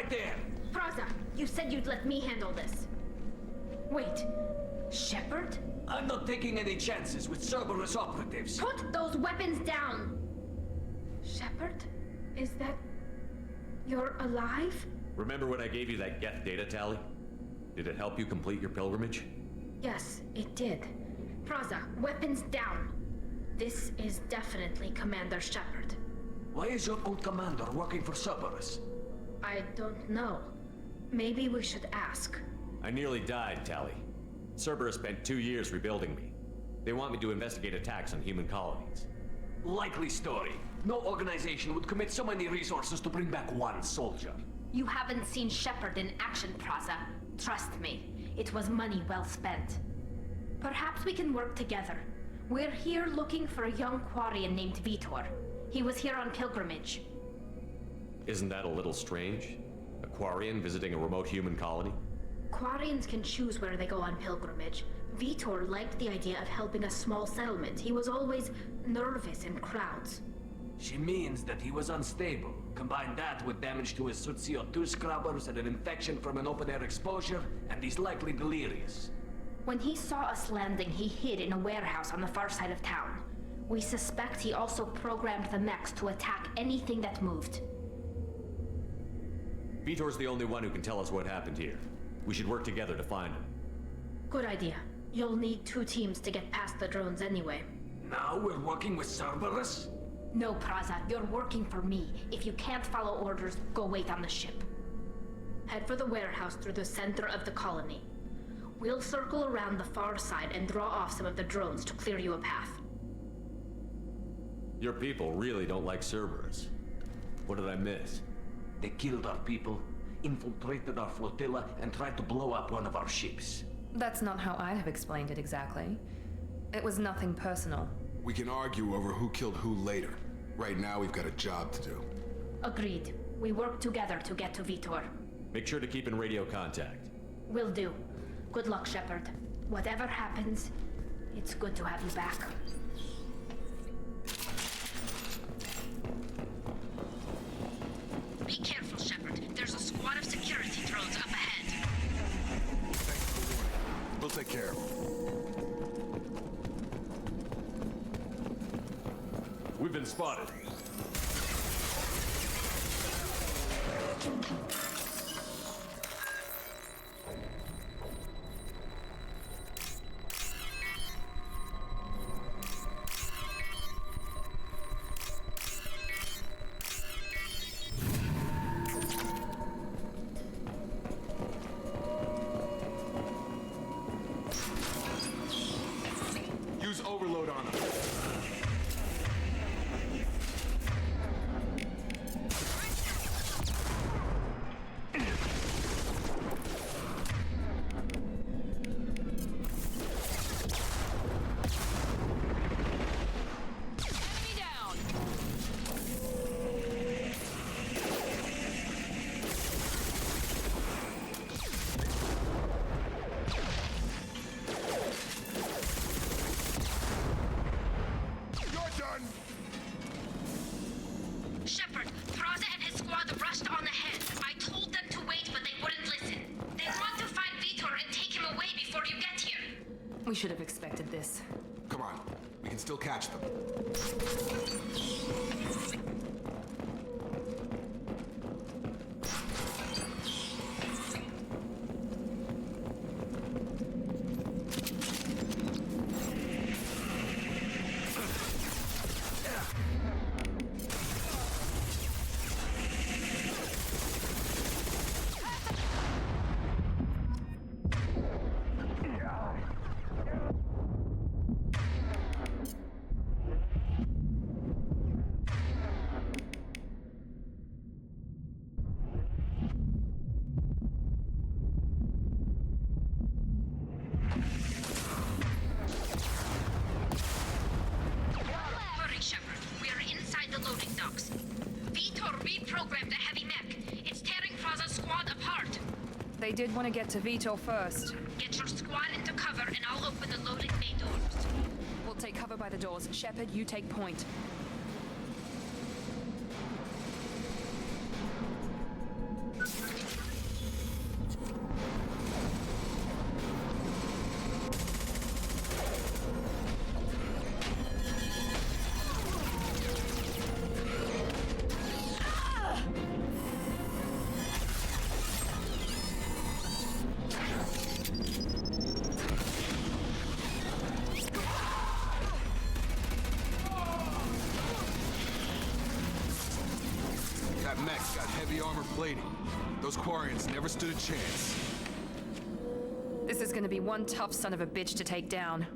right there! Praza, you said you'd let me handle this. Wait, Shepard? I'm not taking any chances with Cerberus operatives. Put those weapons down! Shepard? Is that... you're alive? Remember when I gave you that Geth data tally? Did it help you complete your pilgrimage? Yes, it did. Praza, weapons down. This is definitely Commander Shepard. Why is your old commander working for Cerberus? I don't know. Maybe we should ask. I nearly died, Tally. Cerberus spent 2 years rebuilding me. They want me to investigate attacks on human colonies. Likely story. No organization would commit so many resources to bring back one soldier. You haven't seen Shepard in action, Praza. Trust me, it was money well spent. Perhaps we can work together. We're here looking for a young Quarian named Vitor. He was here on pilgrimage. Isn't that a little strange? A Quarian visiting a remote human colony? Quarians can choose where they go on pilgrimage. Vitor liked the idea of helping a small settlement. He was always nervous in crowds. She means that he was unstable. Combine that with damage to his suit CO2 scrubbers and an infection from an open-air exposure, and he's likely delirious. When he saw us landing, he hid in a warehouse on the far side of town. We suspect he also programmed the mechs to attack anything that moved. Vitor's the only one who can tell us what happened here. We should work together to find him. Good idea. You'll need 2 teams to get past the drones anyway. Now we're working with Cerberus? No, Praza, you're working for me. If you can't follow orders, go wait on the ship. Head for the warehouse through the center of the colony. We'll circle around the far side and draw off some of the drones to clear you a path. Your people really don't like Cerberus. What did I miss? They killed our people, infiltrated our flotilla, and tried to blow up one of our ships. That's not how I have explained it exactly. It was nothing personal. We can argue over who killed who later. Right now, we've got a job to do. Agreed. We work together to get to Vitor. Make sure to keep in radio contact. Will do. Good luck, Shepard. Whatever happens, it's good to have you back. Be careful, Shepard. There's a squad of security drones up ahead. Thanks for the warning. We'll take care of them. We've been spotted. Use overload on them. Shepard, Praza and his squad rushed on ahead. I told them to wait, but they wouldn't listen. They want to find Vitor and take him away before you get here. We should have expected this. Come on. We can still catch them. Hurry, Shepard. We are inside the loading docks. Vitor reprogrammed the heavy mech. It's tearing Praza's squad apart. They did want to get to Vitor first. Get your squad into cover and I'll open the loading bay doors. We'll take cover by the doors. Shepard, you take point. deflating. Those Quarians never stood a chance. This is gonna be one tough son of a bitch to take down.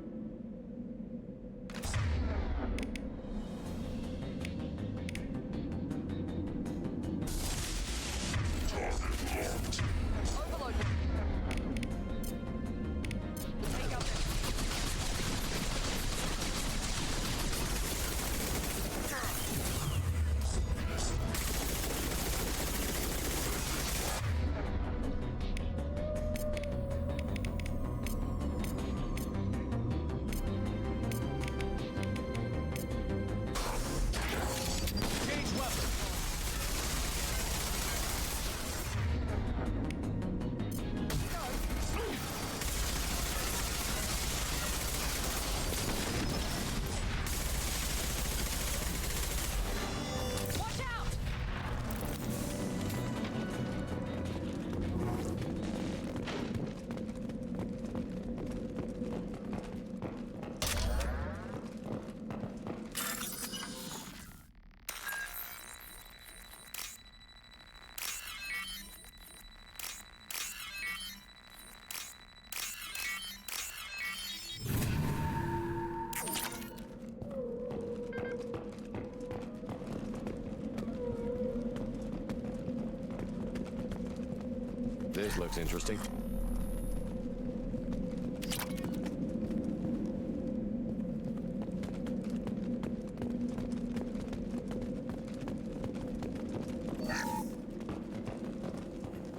This looks interesting.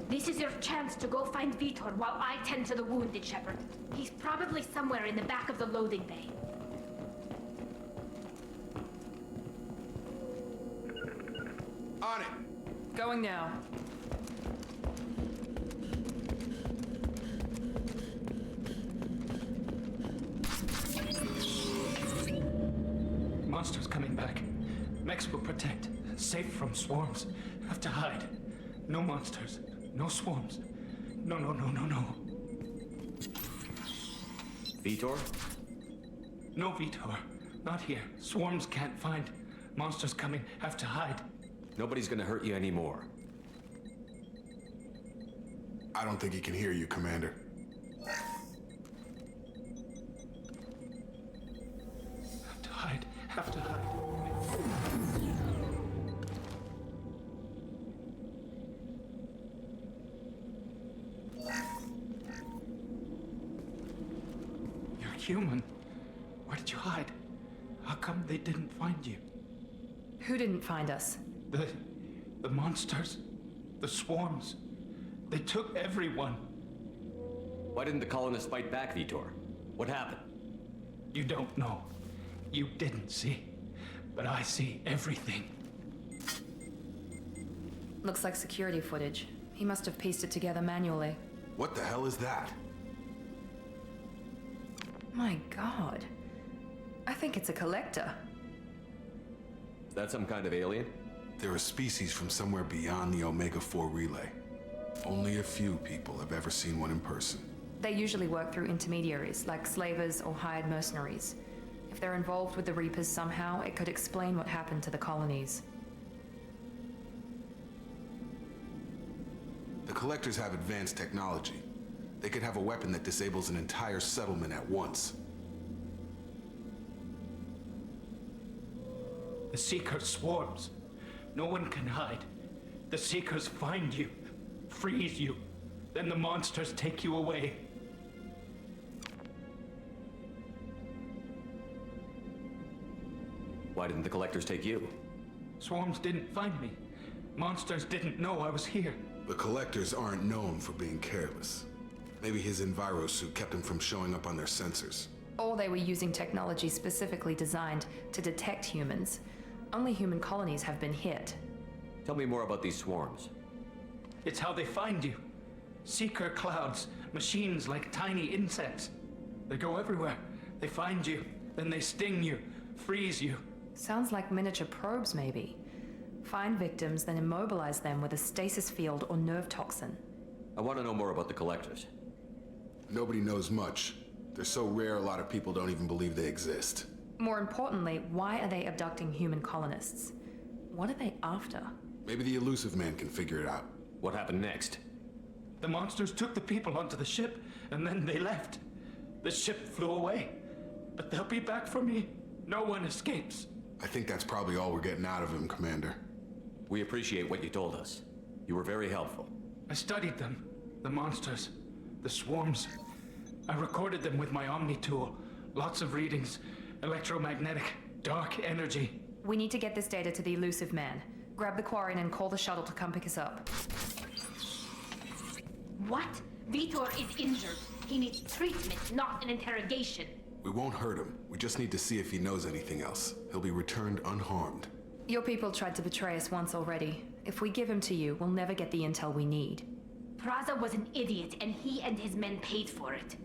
This is your chance to go find Vitor while I tend to the wounded, Shepard. He's probably somewhere in the back of the loading bay. On it! Going now. Monsters coming back. Mechs will protect. Safe from swarms. Have to hide. No monsters. No swarms. No. Vitor? No Vitor. Not here. Swarms can't find. Monsters coming. Have to hide. Nobody's gonna hurt you anymore. I don't think he can hear you, Commander. Have to hide. You're human. Where did you hide? How come they didn't find you? Who didn't find us? The monsters. The swarms. They took everyone. Why didn't the colonists fight back, Vitor? What happened? You don't know. You didn't see, but I see everything. Looks like security footage. He must have pieced it together manually. What the hell is that? My God. I think it's a collector. Is that some kind of alien? They're a species from somewhere beyond the Omega-4 relay. Only a few people have ever seen one in person. They usually work through intermediaries, like slavers or hired mercenaries. If they're involved with the Reapers somehow, it could explain what happened to the colonies. The Collectors have advanced technology. They could have a weapon that disables an entire settlement at once. The Seeker swarms. No one can hide. The Seekers find you, freeze you, then the monsters take you away. Why didn't the Collectors take you? Swarms didn't find me. Monsters didn't know I was here. The Collectors aren't known for being careless. Maybe his enviro suit kept him from showing up on their sensors. Or they were using technology specifically designed to detect humans. Only human colonies have been hit. Tell me more about these swarms. It's how they find you. Seeker clouds, machines like tiny insects. They go everywhere. They find you, then they sting you, freeze you. Sounds like miniature probes, maybe. Find victims, then immobilize them with a stasis field or nerve toxin. I want to know more about the Collectors. Nobody knows much. They're so rare, a lot of people don't even believe they exist. More importantly, why are they abducting human colonists? What are they after? Maybe the Elusive Man can figure it out. What happened next? The monsters took the people onto the ship, and then they left. The ship flew away. But they'll be back for me. No one escapes. I think that's probably all we're getting out of him, Commander. We appreciate what you told us. You were very helpful. I studied them. The monsters. The swarms. I recorded them with my Omni tool. Lots of readings. Electromagnetic. Dark energy. We need to get this data to the elusive man. Grab the Quarian and call the shuttle to come pick us up. What? Vitor is injured. He needs treatment, not an interrogation. We won't hurt him. We just need to see if he knows anything else. He'll be returned unharmed. Your people tried to betray us once already. If we give him to you, we'll never get the intel we need. Praza was an idiot, and he and his men paid for it.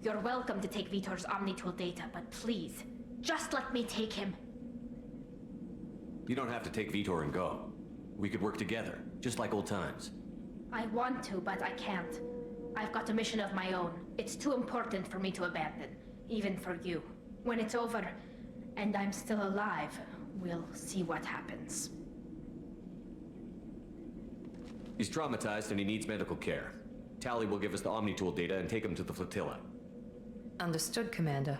You're welcome to take Vitor's Omnitool data, but please, just let me take him. You don't have to take Vitor and go. We could work together, just like old times. I want to, but I can't. I've got a mission of my own. It's too important for me to abandon, even for you. When it's over, and I'm still alive, we'll see what happens. He's traumatized and he needs medical care. Tally will give us the Omnitool data and take him to the flotilla. Understood, Commander.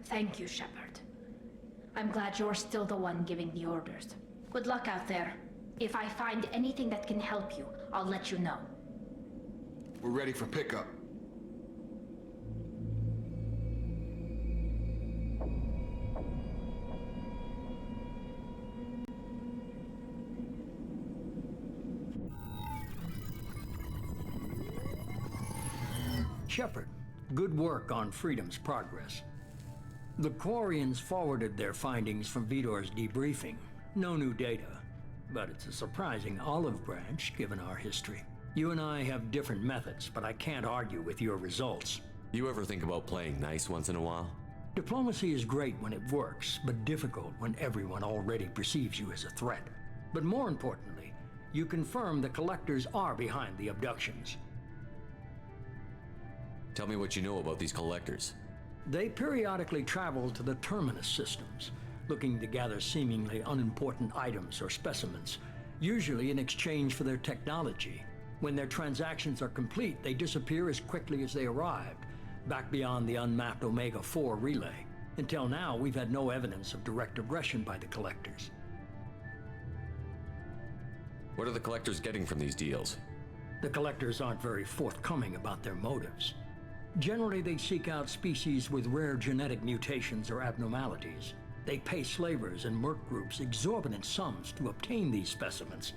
Thank you, Shepard. I'm glad you're still the one giving the orders. Good luck out there. If I find anything that can help you, I'll let you know. We're ready for pickup. Shepard, good work on Freedom's progress. The Quarians forwarded their findings from Vitor's debriefing. No new data, but it's a surprising olive branch given our history. You and I have different methods, but I can't argue with your results. You ever think about playing nice once in a while? Diplomacy is great when it works, but difficult when everyone already perceives you as a threat. But more importantly, you confirm the collectors are behind the abductions. Tell me what you know about these collectors. They periodically travel to the terminus systems, looking to gather seemingly unimportant items or specimens, usually in exchange for their technology. When their transactions are complete, they disappear as quickly as they arrived, back beyond the unmapped Omega-4 relay. Until now, we've had no evidence of direct aggression by the collectors. What are the collectors getting from these deals? The collectors aren't very forthcoming about their motives. Generally, they seek out species with rare genetic mutations or abnormalities. They pay slavers and merc groups exorbitant sums to obtain these specimens,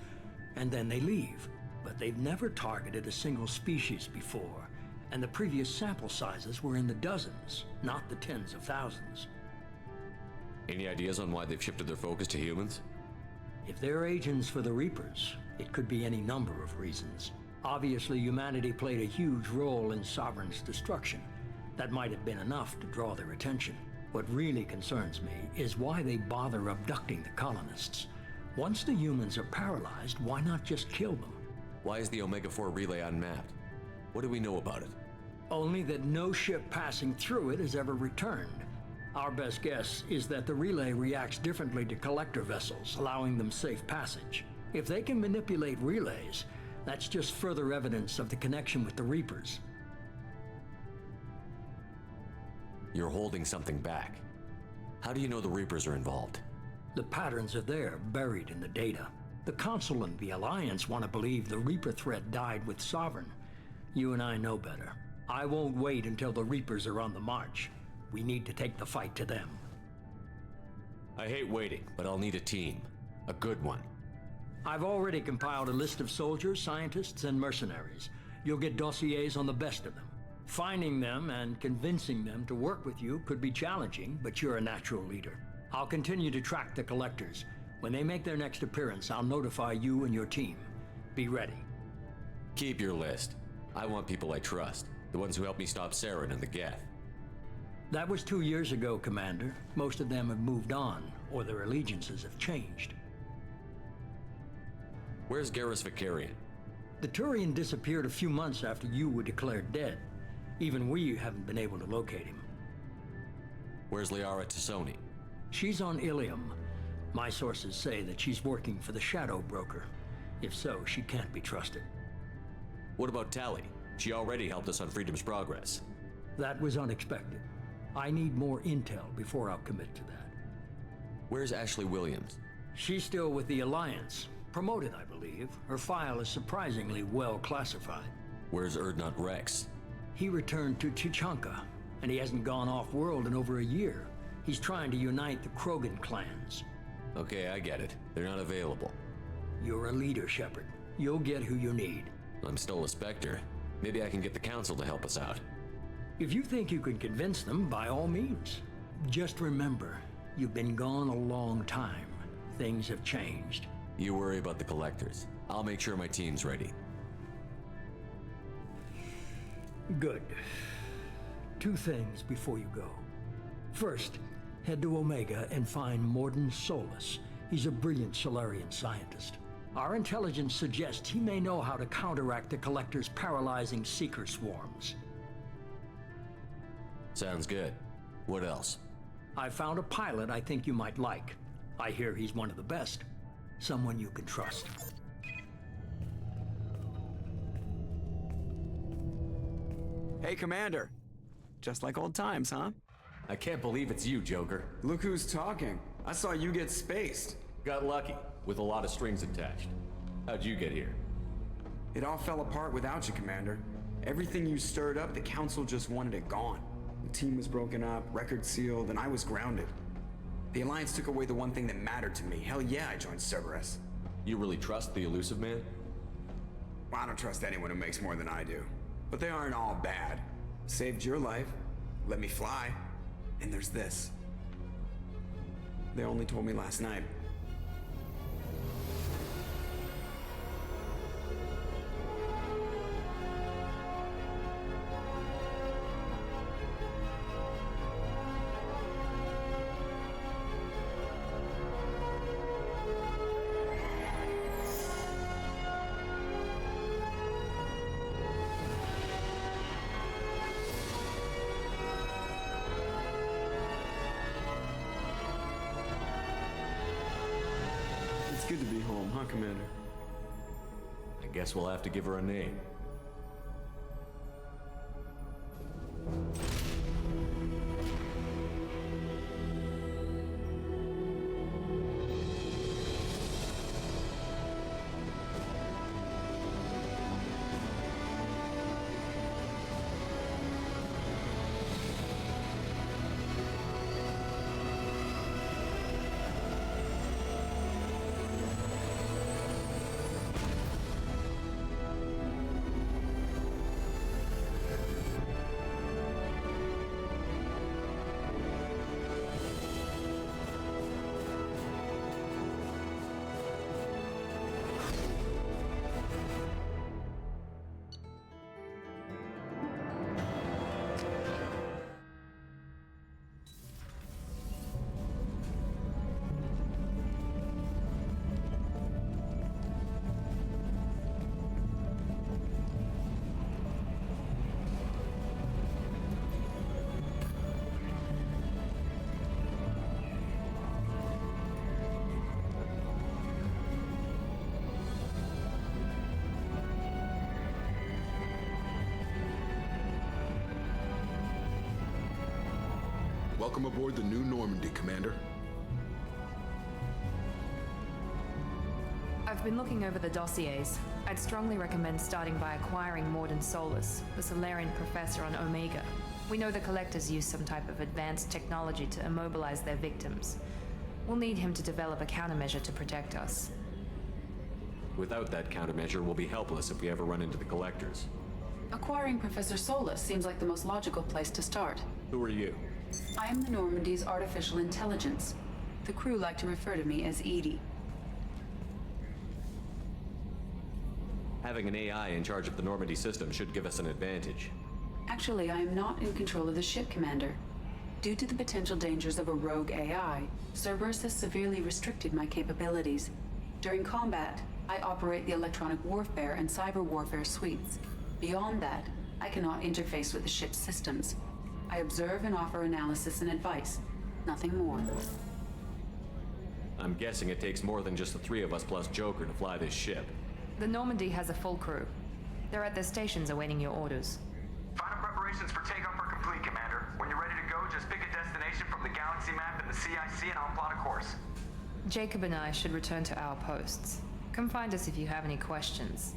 and then they leave. But they've never targeted a single species before, and the previous sample sizes were in the dozens, not the tens of thousands. Any ideas on why they've shifted their focus to humans? If they're agents for the Reapers, it could be any number of reasons. Obviously, humanity played a huge role in Sovereign's destruction. That might have been enough to draw their attention. What really concerns me is why they bother abducting the colonists. Once the humans are paralyzed, why not just kill them? Why is the Omega-4 relay unmapped? What do we know about it? Only that no ship passing through it has ever returned. Our best guess is that the relay reacts differently to collector vessels, allowing them safe passage. If they can manipulate relays, that's just further evidence of the connection with the Reapers. You're holding something back. How do you know the Reapers are involved? The patterns are there, buried in the data. The Council and the Alliance want to believe the Reaper threat died with Sovereign. You and I know better. I won't wait until the Reapers are on the march. We need to take the fight to them. I hate waiting, but I'll need a team. A good one. I've already compiled a list of soldiers, scientists, and mercenaries. You'll get dossiers on the best of them. Finding them and convincing them to work with you could be challenging, but you're a natural leader. I'll continue to track the collectors. When they make their next appearance, I'll notify you and your team. Be ready. Keep your list. I want people I trust. The ones who helped me stop Saren and the Geth. That was 2 years ago, Commander. Most of them have moved on, or their allegiances have changed. Where's Garrus Vicarian? The Turian disappeared a few months after you were declared dead. Even we haven't been able to locate him. Where's Liara Tassoni? She's on Ilium. My sources say that she's working for the Shadow Broker. If so, she can't be trusted. What about Tally? She already helped us on Freedom's Progress. That was unexpected. I need more intel before I'll commit to that. Where's Ashley Williams? She's still with the Alliance. Promoted, I believe. Her file is surprisingly well classified. Where's Erdnot Rex? He returned to Chichanka, and he hasn't gone off-world in over a year. He's trying to unite the Krogan clans. Okay, I get it. They're not available. You're a leader, Shepard. You'll get who you need. I'm still a Spectre. Maybe I can get the Council to help us out. If you think you can convince them, by all means. Just remember, you've been gone a long time. Things have changed. You worry about the Collectors. I'll make sure my team's ready. Good. 2 things before you go. First, head to Omega and find Morden Solus. He's a brilliant Solarian scientist. Our intelligence suggests he may know how to counteract the Collector's paralyzing Seeker swarms. Sounds good. What else? I found a pilot I think you might like. I hear he's one of the best. Someone you can trust. Hey, Commander. Just like old times, huh? I can't believe it's you, Joker. Look who's talking. I saw you get spaced. Got lucky, with a lot of strings attached. How'd you get here? It all fell apart without you, Commander. Everything you stirred up, the Council just wanted it gone. The team was broken up, record sealed, and I was grounded. The Alliance took away the one thing that mattered to me. Hell yeah, I joined Cerberus. You really trust the Elusive Man? Well, I don't trust anyone who makes more than I do. But they aren't all bad. Saved your life, let me fly, and there's this. They only told me last night. Good to be home, huh, Commander? I guess we'll have to give her a name. Welcome aboard the new Normandy, Commander. I've been looking over the dossiers. I'd strongly recommend starting by acquiring Morden Solus, the Solarian professor on Omega. We know the Collectors use some type of advanced technology to immobilize their victims. We'll need him to develop a countermeasure to protect us. Without that countermeasure, we'll be helpless if we ever run into the Collectors. Acquiring Professor Solus seems like the most logical place to start. Who are you? I am the Normandy's artificial intelligence. The crew like to refer to me as Edie. Having an AI in charge of the Normandy system should give us an advantage. Actually, I am not in control of the ship, Commander. Due to the potential dangers of a rogue AI, Cerberus has severely restricted my capabilities. During combat, I operate the electronic warfare and cyber warfare suites. Beyond that, I cannot interface with the ship's systems. I observe and offer analysis and advice. Nothing more. I'm guessing it takes more than just the 3 of us plus Joker to fly this ship. The Normandy has a full crew. They're at their stations awaiting your orders. Final preparations for takeoff are complete, Commander. When you're ready to go, just pick a destination from the galaxy map in the CIC and I'll plot a course. Jacob and I should return to our posts. Come find us if you have any questions.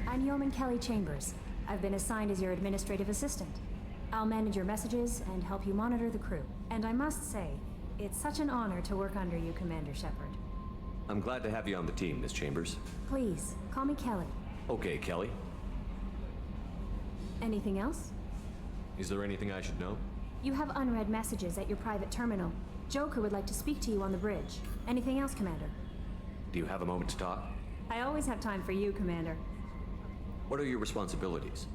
I'm Yeoman Kelly Chambers. I've been assigned as your administrative assistant. I'll manage your messages and help you monitor the crew. And I must say, it's such an honor to work under you, Commander Shepard. I'm glad to have you on the team, Miss Chambers. Please, call me Kelly. Okay, Kelly. Anything else? Is there anything I should know? You have unread messages at your private terminal. Joker would like to speak to you on the bridge. Anything else, Commander? Do you have a moment to talk? I always have time for you, Commander. What are your responsibilities?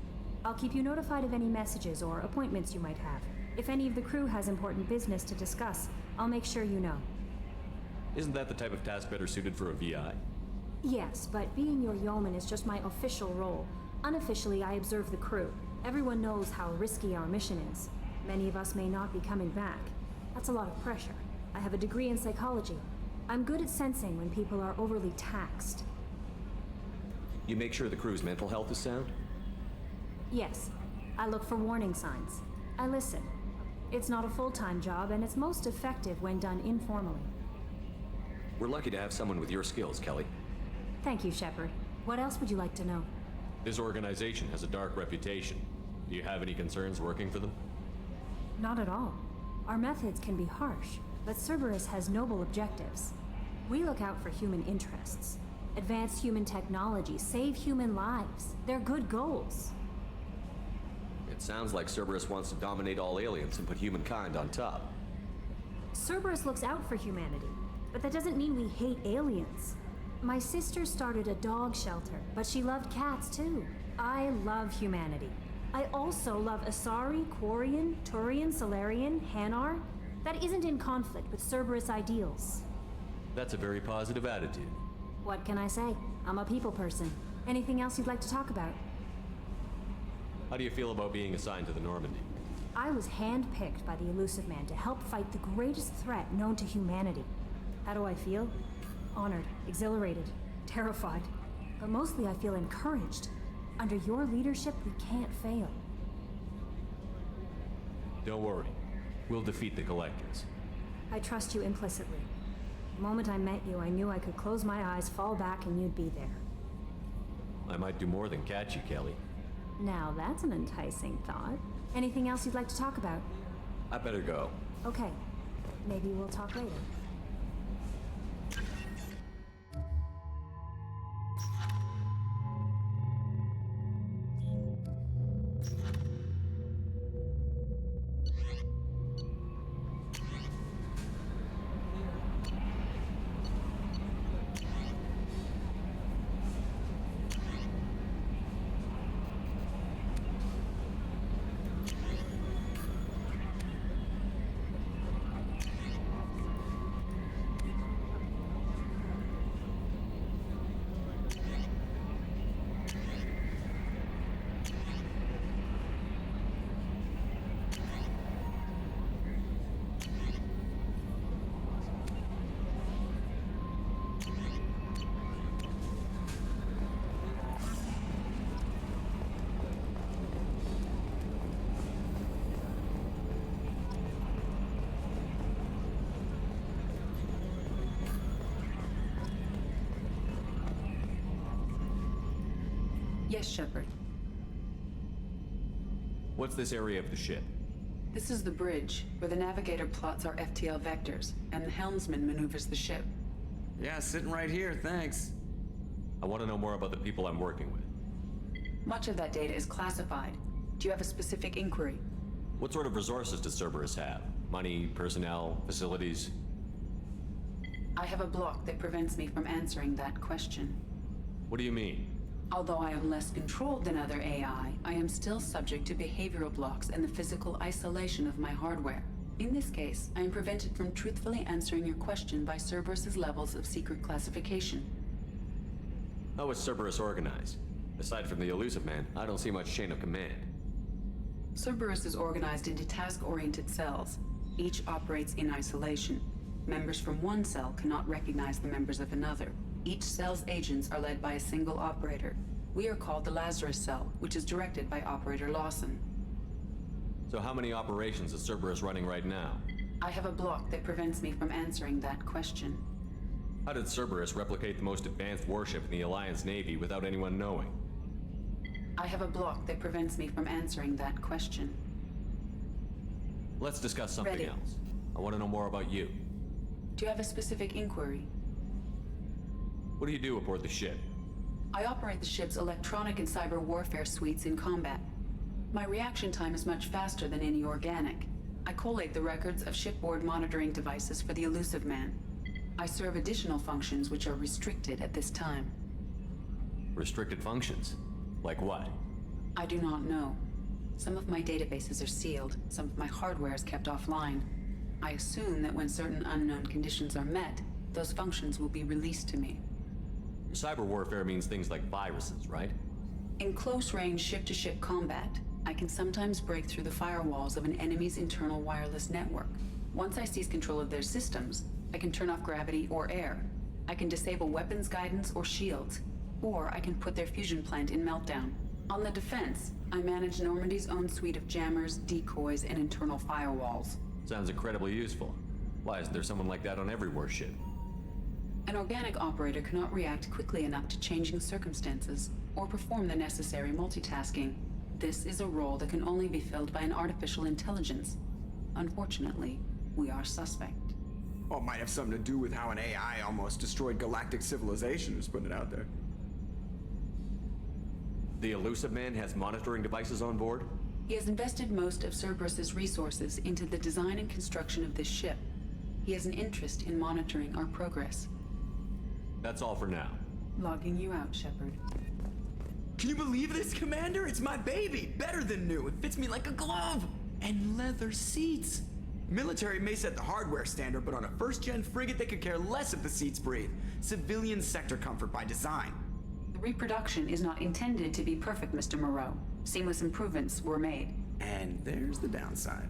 I'll keep you notified of any messages or appointments you might have. If any of the crew has important business to discuss, I'll make sure you know. Isn't that the type of task better suited for a VI? Yes, but being your yeoman is just my official role. Unofficially, I observe the crew. Everyone knows how risky our mission is. Many of us may not be coming back. That's a lot of pressure. I have a degree in psychology. I'm good at sensing when people are overly taxed. You make sure the crew's mental health is sound? Yes. I look for warning signs. I listen. It's not a full-time job, and it's most effective when done informally. We're lucky to have someone with your skills, Kelly. Thank you, Shepard. What else would you like to know? This organization has a dark reputation. Do you have any concerns working for them? Not at all. Our methods can be harsh, but Cerberus has noble objectives. We look out for human interests. Advance human technology, save human lives. They're good goals. It sounds like Cerberus wants to dominate all aliens and put humankind on top. Cerberus looks out for humanity, but that doesn't mean we hate aliens. My sister started a dog shelter, but she loved cats too. I love humanity. I also love Asari, Quarian, Turian, Solarian, Hanar. That isn't in conflict with Cerberus ideals. That's a very positive attitude. What can I say? I'm a people person. Anything else you'd like to talk about? How do you feel about being assigned to the Normandy? I was handpicked by the Elusive Man to help fight the greatest threat known to humanity. How do I feel? Honored, exhilarated, terrified. But mostly I feel encouraged. Under your leadership, we can't fail. Don't worry. We'll defeat the Collectors. I trust you implicitly. The moment I met you, I knew I could close my eyes, fall back, and you'd be there. I might do more than catch you, Kelly. Now that's an enticing thought. Anything else you'd like to talk about? I better go. Okay. Maybe we'll talk later. Yes, Shepard. What's this area of the ship? This is the bridge, where the navigator plots our FTL vectors, and the helmsman maneuvers the ship. Yeah, sitting right here, thanks. I want to know more about the people I'm working with. Much of that data is classified. Do you have a specific inquiry? What sort of resources does Cerberus have? Money, personnel, facilities? I have a block that prevents me from answering that question. What do you mean? Although I am less controlled than other AI, I am still subject to behavioral blocks and the physical isolation of my hardware. In this case, I am prevented from truthfully answering your question by Cerberus's levels of secret classification. How is Cerberus organized? Aside from the elusive man, I don't see much chain of command. Cerberus is organized into task-oriented cells. Each operates in isolation. Members from one cell cannot recognize the members of another. Each cell's agents are led by a single operator. We are called the Lazarus cell, which is directed by Operator Lawson. So how many operations is Cerberus running right now? I have a block that prevents me from answering that question. How did Cerberus replicate the most advanced warship in the Alliance Navy without anyone knowing? I have a block that prevents me from answering that question. Let's discuss something Ready. else. I want to know more about you. Do you have a specific inquiry? What do you do aboard the ship? I operate the ship's electronic and cyber warfare suites in combat. My reaction time is much faster than any organic. I collate the records of shipboard monitoring devices for the elusive man. I serve additional functions which are restricted at this time. Restricted functions? Like what? I do not know. Some of my databases are sealed, some of my hardware is kept offline. I assume that when certain unknown conditions are met, those functions will be released to me. Cyber warfare means things like viruses, right? In close-range ship-to-ship combat, I can sometimes break through the firewalls of an enemy's internal wireless network. Once I seize control of their systems, I can turn off gravity or air. I can disable weapons guidance or shields, or I can put their fusion plant in meltdown. On the defense, I manage Normandy's own suite of jammers, decoys, and internal firewalls. Sounds incredibly useful. Why isn't there someone like that on every warship? An organic operator cannot react quickly enough to changing circumstances or perform the necessary multitasking. This is a role that can only be filled by an artificial intelligence. Unfortunately, we are suspect. Well, it might have something to do with how an AI almost destroyed galactic civilization, just putting it out there. The elusive man has monitoring devices on board? He has invested most of Cerberus's resources into the design and construction of this ship. He has an interest in monitoring our progress. That's all for now. Logging you out, Shepard. Can you believe this, Commander? It's my baby! Better than new! It fits me like a glove! And leather seats! Military may set the hardware standard, but on a first-gen frigate they could care less if the seats breathe. Civilian sector comfort by design. The reproduction is not intended to be perfect, Mr. Moreau. Seamless improvements were made. And there's the downside.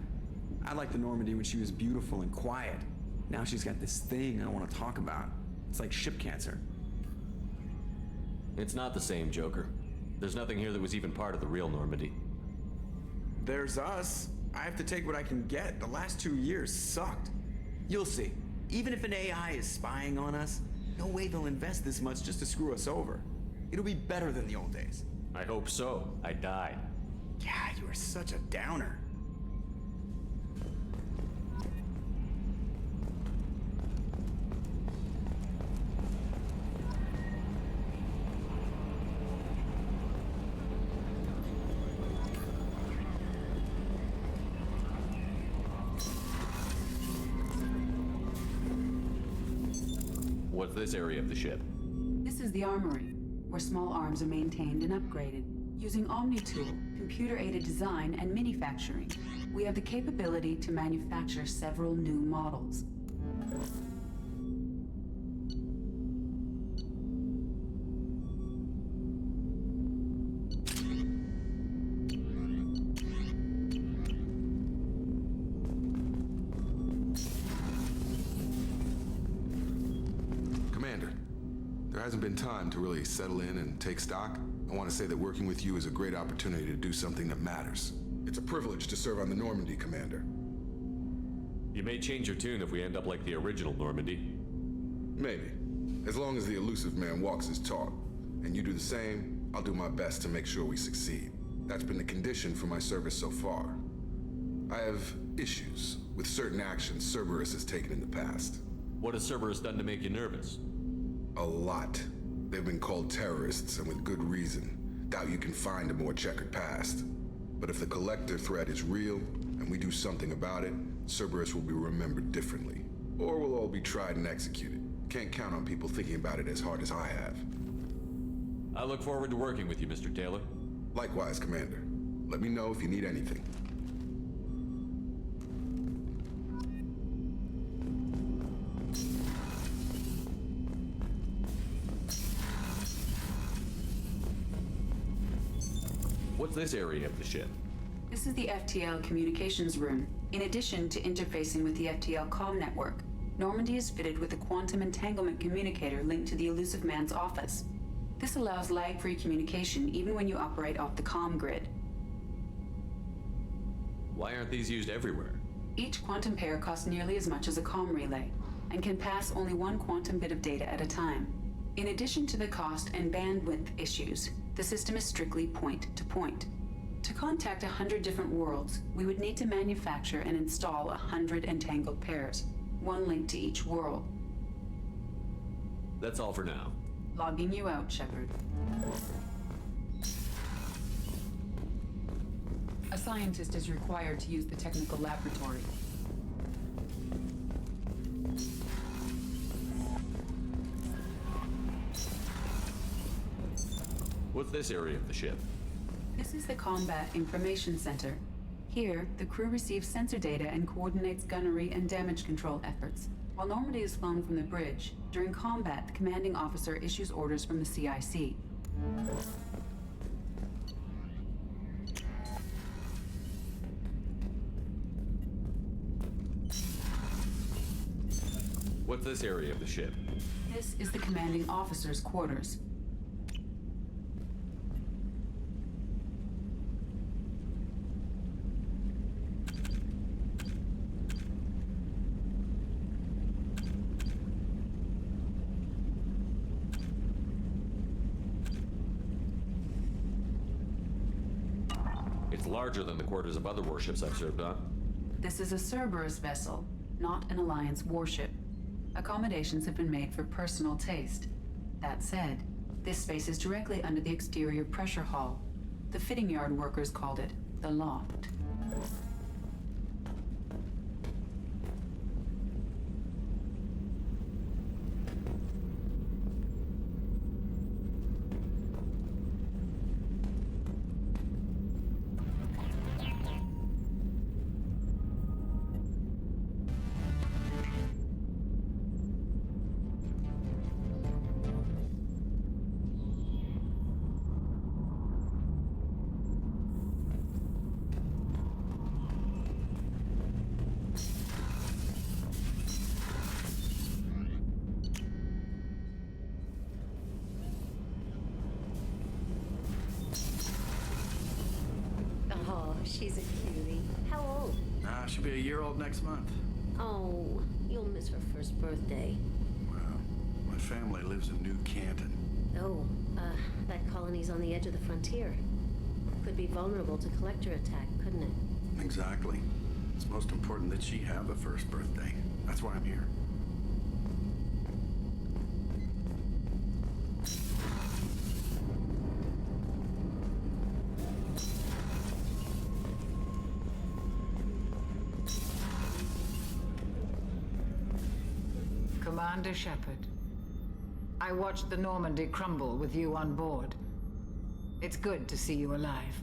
I liked the Normandy when she was beautiful and quiet. Now she's got this thing I want to talk about. It's like ship cancer. It's not the same, Joker. There's nothing here that was even part of the real Normandy. There's us. I have to take what I can get. The last 2 years sucked. You'll see. Even if an AI is spying on us, no way they'll invest this much just to screw us over. It'll be better than the old days. I hope so. I died. Yeah, you are such a downer. What's this area of the ship? This is the armory, where small arms are maintained and upgraded. Using OmniTool, computer-aided design, and manufacturing, we have the capability to manufacture several new models. Hasn't been time to really settle in and take stock. I want to say that working with you is a great opportunity to do something that matters. It's a privilege to serve on the Normandy, Commander. You may change your tune if we end up like the original Normandy. Maybe. As long as the elusive man walks his talk, and you do the same, I'll do my best to make sure we succeed. That's been the condition for my service so far. I have issues with certain actions Cerberus has taken in the past. What has Cerberus done to make you nervous? A lot. They've been called terrorists, and with good reason. Doubt you can find a more checkered past. But if the collector threat is real, and we do something about it, Cerberus will be remembered differently. Or we'll all be tried and executed. Can't count on people thinking about it as hard as I have. I look forward to working with you, Mr. Taylor. Likewise, Commander. Let me know if you need anything. What's this area of the ship? This is the FTL communications room. In addition to interfacing with the FTL comm network, Normandy is fitted with a quantum entanglement communicator linked to the elusive man's office. This allows lag-free communication even when you operate off the comm grid. Why aren't these used everywhere? Each quantum pair costs nearly as much as a comm relay, and can pass only one quantum bit of data at a time. In addition to the cost and bandwidth issues, the system is strictly point-to-point. To contact 100 different worlds, we would need to manufacture and install 100 entangled pairs, one link to each world. That's all for now. Logging you out, Shepard. A scientist is required to use the technical laboratory. What's this area of the ship? This is the Combat Information Center. Here, the crew receives sensor data and coordinates gunnery and damage control efforts. While Normandy is flown from the bridge, during combat, the commanding officer issues orders from the CIC. What's this area of the ship? This is the commanding officer's quarters. It's larger than the quarters of other warships I've served on. This is a Cerberus vessel, not an Alliance warship. Accommodations have been made for personal taste. That said, this space is directly under the exterior pressure hull. The fitting yard workers called it the loft. She's a cutie. How old? She'll be a year old next month. Oh, you'll miss her first birthday. Well, my family lives in New Canton. Oh, that colony's on the edge of the frontier. Could be vulnerable to collector attack, couldn't it? Exactly. It's most important that she have a first birthday. That's why I'm here. Commander Shepard, I watched the Normandy crumble with you on board. It's good to see you alive.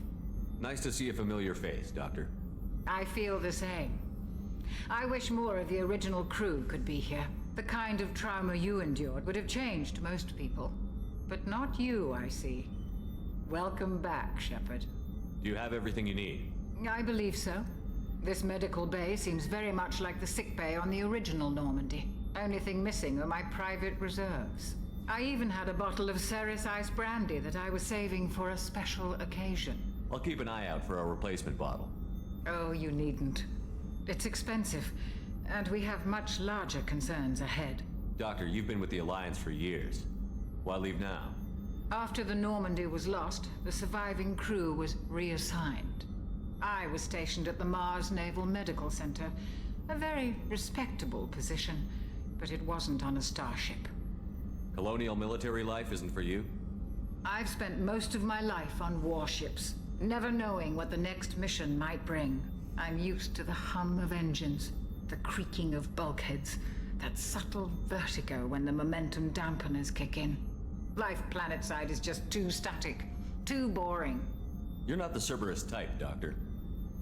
Nice to see a familiar face, Doctor. I feel the same. I wish more of the original crew could be here. The kind of trauma you endured would have changed most people. But not you, I see. Welcome back, Shepard. Do you have everything you need? I believe so. This medical bay seems very much like the sick bay on the original Normandy. Only thing missing are my private reserves. I even had a bottle of Ceres ice brandy that I was saving for a special occasion. I'll keep an eye out for a replacement bottle. Oh, you needn't. It's expensive, and we have much larger concerns ahead. Doctor, you've been with the Alliance for years. Why leave now? After the Normandy was lost, the surviving crew was reassigned. I was stationed at the Mars Naval Medical Center, a very respectable position, but it wasn't on a starship. Colonial military life isn't for you? I've spent most of my life on warships, never knowing what the next mission might bring. I'm used to the hum of engines, the creaking of bulkheads, that subtle vertigo when the momentum dampeners kick in. Life planetside is just too static, too boring. You're not the Cerberus type, Doctor.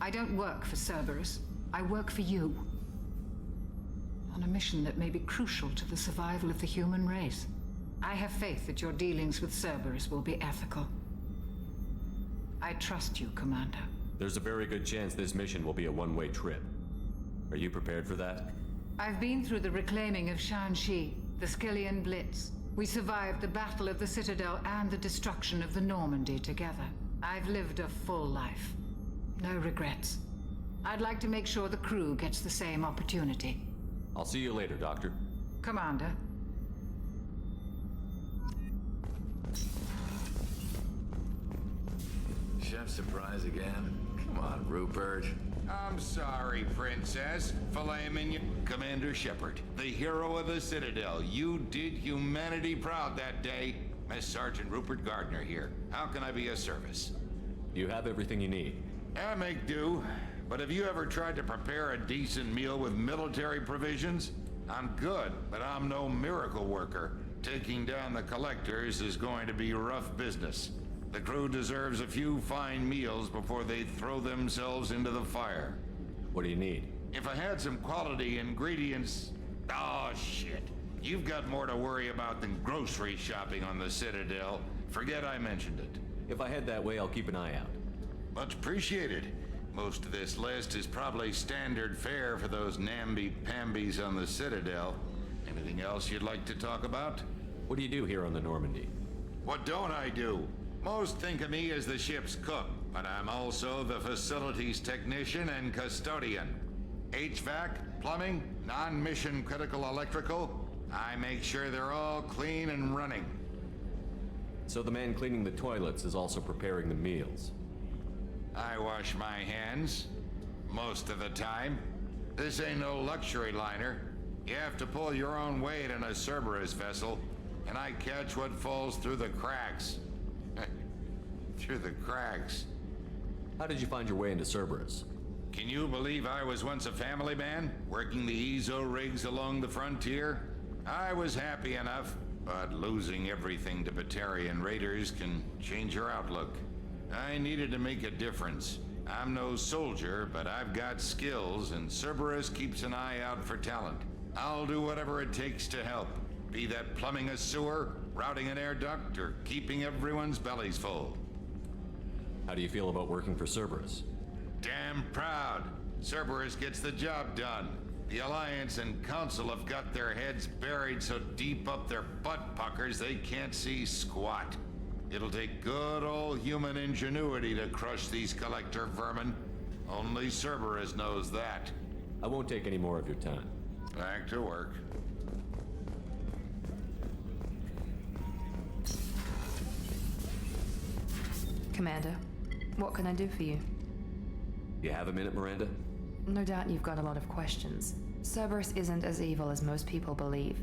I don't work for Cerberus. I work for you. On a mission that may be crucial to the survival of the human race. I have faith that your dealings with Cerberus will be ethical. I trust you, Commander. There's a very good chance this mission will be a one-way trip. Are you prepared for that? I've been through the reclaiming of Shanxi, the Skillian Blitz. We survived the Battle of the Citadel and the destruction of the Normandy together. I've lived a full life. No regrets. I'd like to make sure the crew gets the same opportunity. I'll see you later, Doctor. Commander. Chef surprise again? Come on, Rupert. I'm sorry, Princess. Filet mignon. Commander Shepard, the hero of the Citadel. You did humanity proud that day. Miss Sergeant Rupert Gardner here. How can I be of service? You have everything you need. I make do. But have you ever tried to prepare a decent meal with military provisions? I'm good, but I'm no miracle worker. Taking down the collectors is going to be rough business. The crew deserves a few fine meals before they throw themselves into the fire. What do you need? If I had some quality ingredients... Oh, shit. You've got more to worry about than grocery shopping on the Citadel. Forget I mentioned it. If I head that way, I'll keep an eye out. Much appreciated. Most of this list is probably standard fare for those namby-pambies on the Citadel. Anything else you'd like to talk about? What do you do here on the Normandy? What don't I do? Most think of me as the ship's cook, but I'm also the facilities technician and custodian. HVAC, plumbing, non-mission critical electrical. I make sure they're all clean and running. So the man cleaning the toilets is also preparing the meals. I wash my hands, most of the time. This ain't no luxury liner. You have to pull your own weight in a Cerberus vessel, and I catch what falls through the cracks. Through the cracks. How did you find your way into Cerberus? Can you believe I was once a family man, working the Ezo rigs along the frontier? I was happy enough, but losing everything to Batarian raiders can change your outlook. I needed to make a difference. I'm no soldier, but I've got skills, and Cerberus keeps an eye out for talent. I'll do whatever it takes to help. Be that plumbing a sewer, routing an air duct, or keeping everyone's bellies full. How do you feel about working for Cerberus? Damn proud. Cerberus gets the job done. The Alliance and Council have got their heads buried so deep up their butt puckers they can't see squat. It'll take good old human ingenuity to crush these collector vermin. Only Cerberus knows that. I won't take any more of your time. Back to work. Commander, what can I do for you? You have a minute, Miranda? No doubt you've got a lot of questions. Cerberus isn't as evil as most people believe.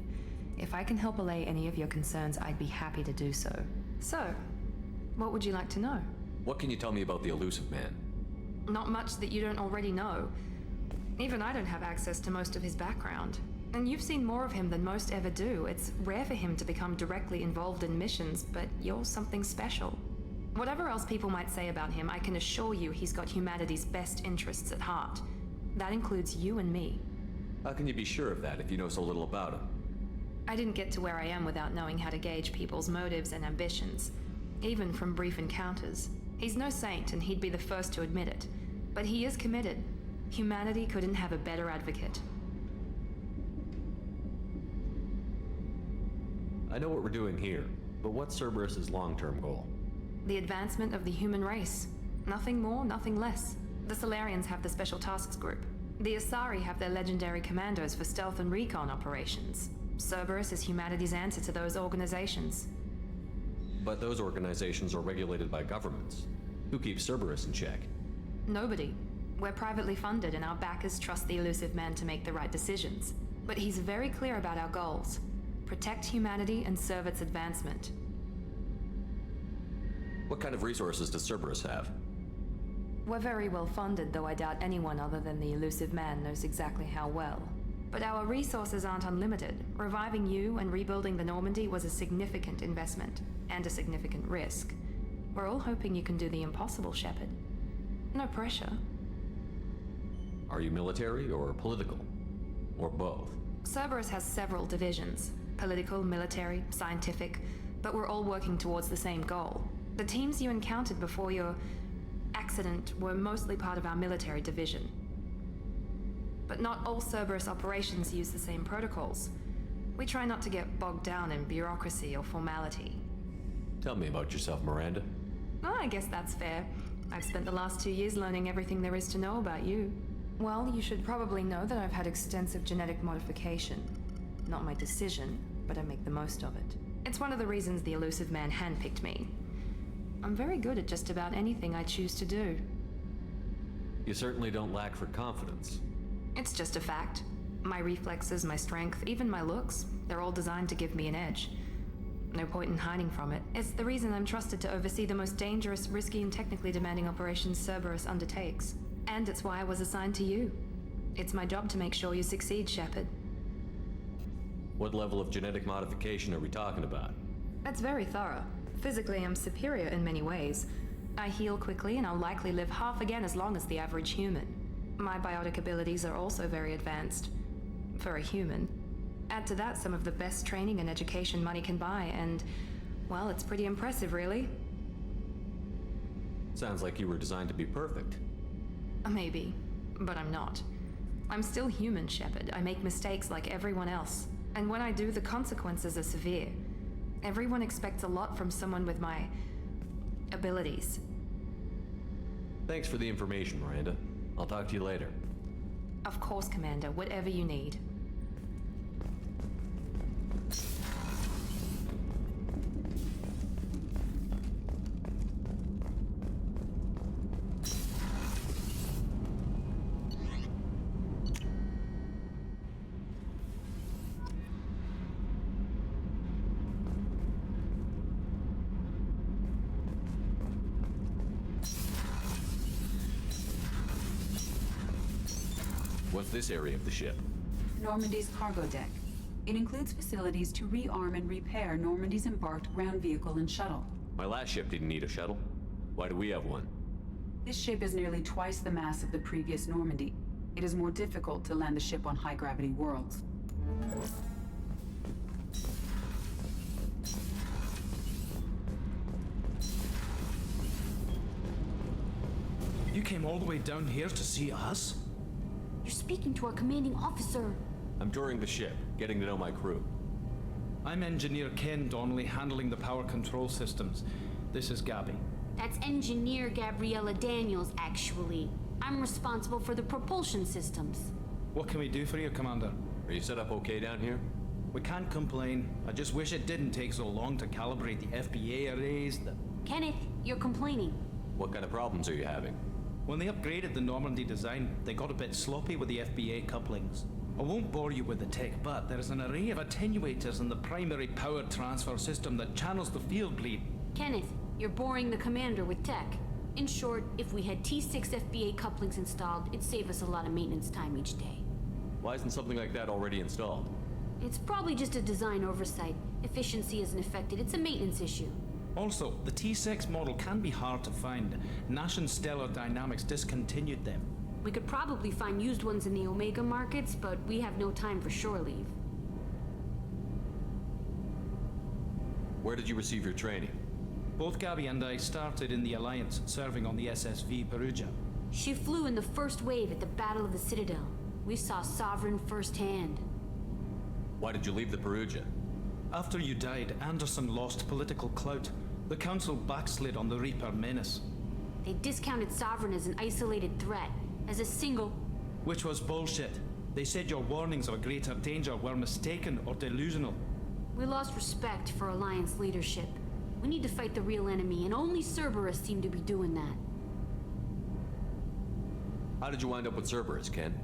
If I can help allay any of your concerns, I'd be happy to do so. So, what would you like to know? What can you tell me about the elusive man? Not much that you don't already know. Even I don't have access to most of his background. And you've seen more of him than most ever do. It's rare for him to become directly involved in missions, but you're something special. Whatever else people might say about him, I can assure you he's got humanity's best interests at heart. That includes you and me. How can you be sure of that if you know so little about him? I didn't get to where I am without knowing how to gauge people's motives and ambitions, even from brief encounters. He's no saint, and he'd be the first to admit it. But he is committed. Humanity couldn't have a better advocate. I know what we're doing here, but what's Cerberus's long-term goal? The advancement of the human race. Nothing more, nothing less. The Solarians have the Special Tasks Group. The Asari have their legendary commandos for stealth and recon operations. Cerberus is humanity's answer to those organizations. But those organizations are regulated by governments. Who keeps Cerberus in check? Nobody. We're privately funded, and our backers trust the elusive man to make the right decisions. But he's very clear about our goals. Protect humanity and serve its advancement. What kind of resources does Cerberus have? We're very well funded, though I doubt anyone other than the elusive man knows exactly how well. But our resources aren't unlimited. Reviving you and rebuilding the Normandy was a significant investment, and a significant risk. We're all hoping you can do the impossible, Shepard. No pressure. Are you military or political? Or both? Cerberus has several divisions. Political, military, scientific, but we're all working towards the same goal. The teams you encountered before your accident were mostly part of our military division. But not all Cerberus operations use the same protocols. We try not to get bogged down in bureaucracy or formality. Tell me about yourself, Miranda. Oh, I guess that's fair. I've spent the last 2 years learning everything there is to know about you. Well, you should probably know that I've had extensive genetic modification. Not my decision, but I make the most of it. It's one of the reasons the elusive man handpicked me. I'm very good at just about anything I choose to do. You certainly don't lack for confidence. It's just a fact. My reflexes, my strength, even my looks, they're all designed to give me an edge. No point in hiding from it. It's the reason I'm trusted to oversee the most dangerous, risky, and technically demanding operations Cerberus undertakes. And it's why I was assigned to you. It's my job to make sure you succeed, Shepard. What level of genetic modification are we talking about? That's very thorough. Physically, I'm superior in many ways. I heal quickly, and I'll likely live half again as long as the average human. My biotic abilities are also very advanced. For a human. Add to that some of the best training and education money can buy, and, well, it's pretty impressive, really. Sounds like you were designed to be perfect. Maybe, but I'm not. I'm still human, Shepard. I make mistakes like everyone else. And when I do, the consequences are severe. Everyone expects a lot from someone with my abilities. Thanks for the information, Miranda. I'll talk to you later. Of course, Commander. Whatever you need. What's this area of the ship? Normandy's cargo deck. It includes facilities to rearm and repair Normandy's embarked ground vehicle and shuttle. My last ship didn't need a shuttle. Why do we have one? This ship is nearly twice the mass of the previous Normandy. It is more difficult to land the ship on high-gravity worlds. You came all the way down here to see us? You're speaking to our commanding officer. I'm touring the ship, getting to know my crew. I'm Engineer Ken Donnelly, handling the power control systems. This is Gabby. That's Engineer Gabriella Daniels, actually. I'm responsible for the propulsion systems. What can we do for you, Commander? Are you set up okay down here? We can't complain. I just wish it didn't take so long to calibrate the FBA arrays. Kenneth, you're complaining. What kind of problems are you having? When they upgraded the Normandy design, they got a bit sloppy with the FBA couplings. I won't bore you with the tech, but there is an array of attenuators in the primary power transfer system that channels the field bleed. Kenneth, you're boring the commander with tech. In short, if we had T6 FBA couplings installed, it'd save us a lot of maintenance time each day. Why isn't something like that already installed? It's probably just a design oversight. Efficiency isn't affected, it's a maintenance issue. Also, the T6 model can be hard to find. Nash and Stellar Dynamics discontinued them. We could probably find used ones in the Omega markets, but we have no time for shore leave. Where did you receive your training? Both Gabby and I started in the Alliance, serving on the SSV Perugia. She flew in the first wave at the Battle of the Citadel. We saw Sovereign firsthand. Why did you leave the Perugia? After you died, Anderson lost political clout. The Council backslid on the Reaper menace. They discounted Sovereign as an isolated threat, as a single... Which was bullshit. They said your warnings of a greater danger were mistaken or delusional. We lost respect for Alliance leadership. We need to fight the real enemy, and only Cerberus seem to be doing that. How did you wind up with Cerberus, Ken?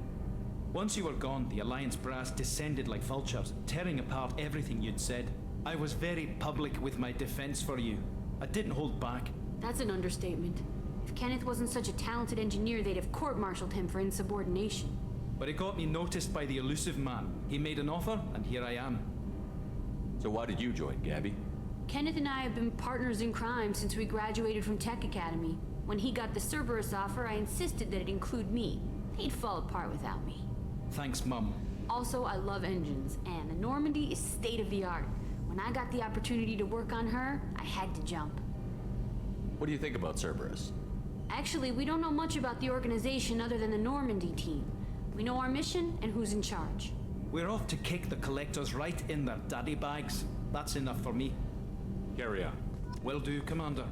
Once you were gone, the Alliance brass descended like vultures, tearing apart everything you'd said. I was very public with my defense for you. I didn't hold back. That's an understatement. If Kenneth wasn't such a talented engineer, they'd have court-martialed him for insubordination. But it got me noticed by the elusive man. He made an offer, and here I am. So why did you join, Gabby? Kenneth and I have been partners in crime since we graduated from Tech Academy. When he got the Cerberus offer, I insisted that it include me. He'd fall apart without me. Thanks, Mum. Also, I love engines, and the Normandy is state-of-the-art. When I got the opportunity to work on her, I had to jump. What do you think about Cerberus? Actually, we don't know much about the organization other than the Normandy team. We know our mission and who's in charge. We're off to kick the collectors right in their daddy bags. That's enough for me. Carry on. Will do, Commander.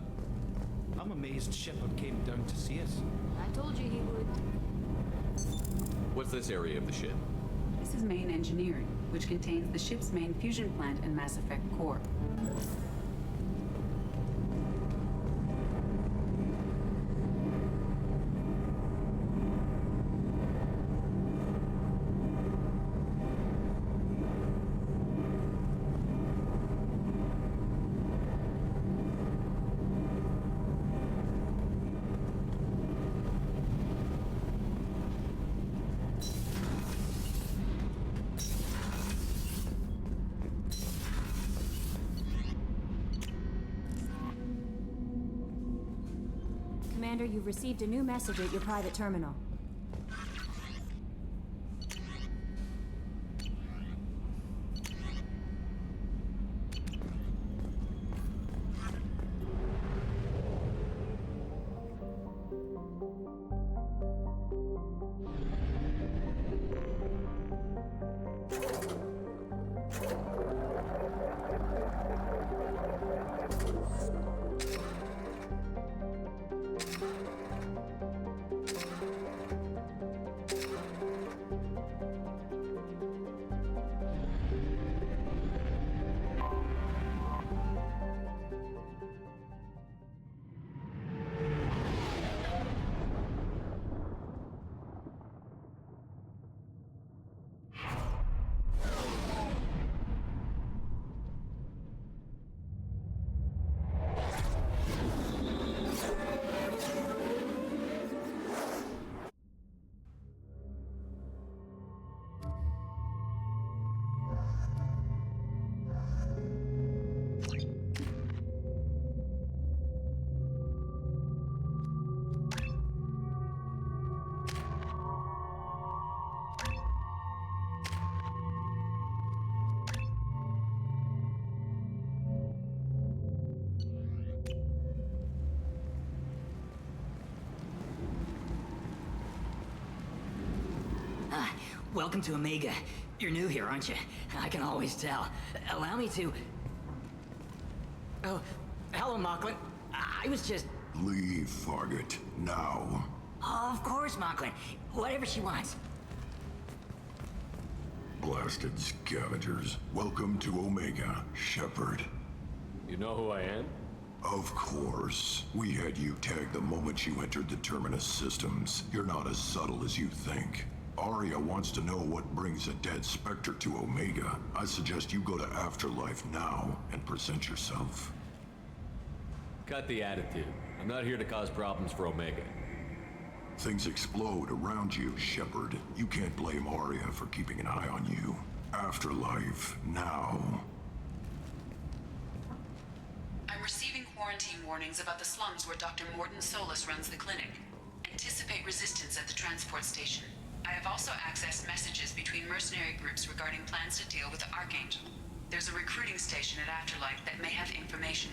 I'm amazed Shepard came down to see us. I told you he would. What's this area of the ship? This is main engineering, which contains the ship's main fusion plant and Mass Effect core. Commander, you've received a new message at your private terminal. Welcome to Omega. You're new here, aren't you? I can always tell. Allow me to... Oh, hello, Mocklin. I was just... Leave, Fargate. Now. Oh, of course, Mocklin. Whatever she wants. Blasted scavengers. Welcome to Omega, Shepard. You know who I am? Of course. We had you tagged the moment you entered the Terminus systems. You're not as subtle as you think. Aria wants to know what brings a dead Spectre to Omega. I suggest you go to Afterlife now and present yourself. Cut the attitude. I'm not here to cause problems for Omega. Things explode around you, Shepard. You can't blame Aria for keeping an eye on you. Afterlife now. I'm receiving quarantine warnings about the slums where Dr. Morden Solus runs the clinic. Anticipate resistance at the transport station. I have also accessed messages between mercenary groups regarding plans to deal with the Archangel. There's a recruiting station at Afterlife that may have information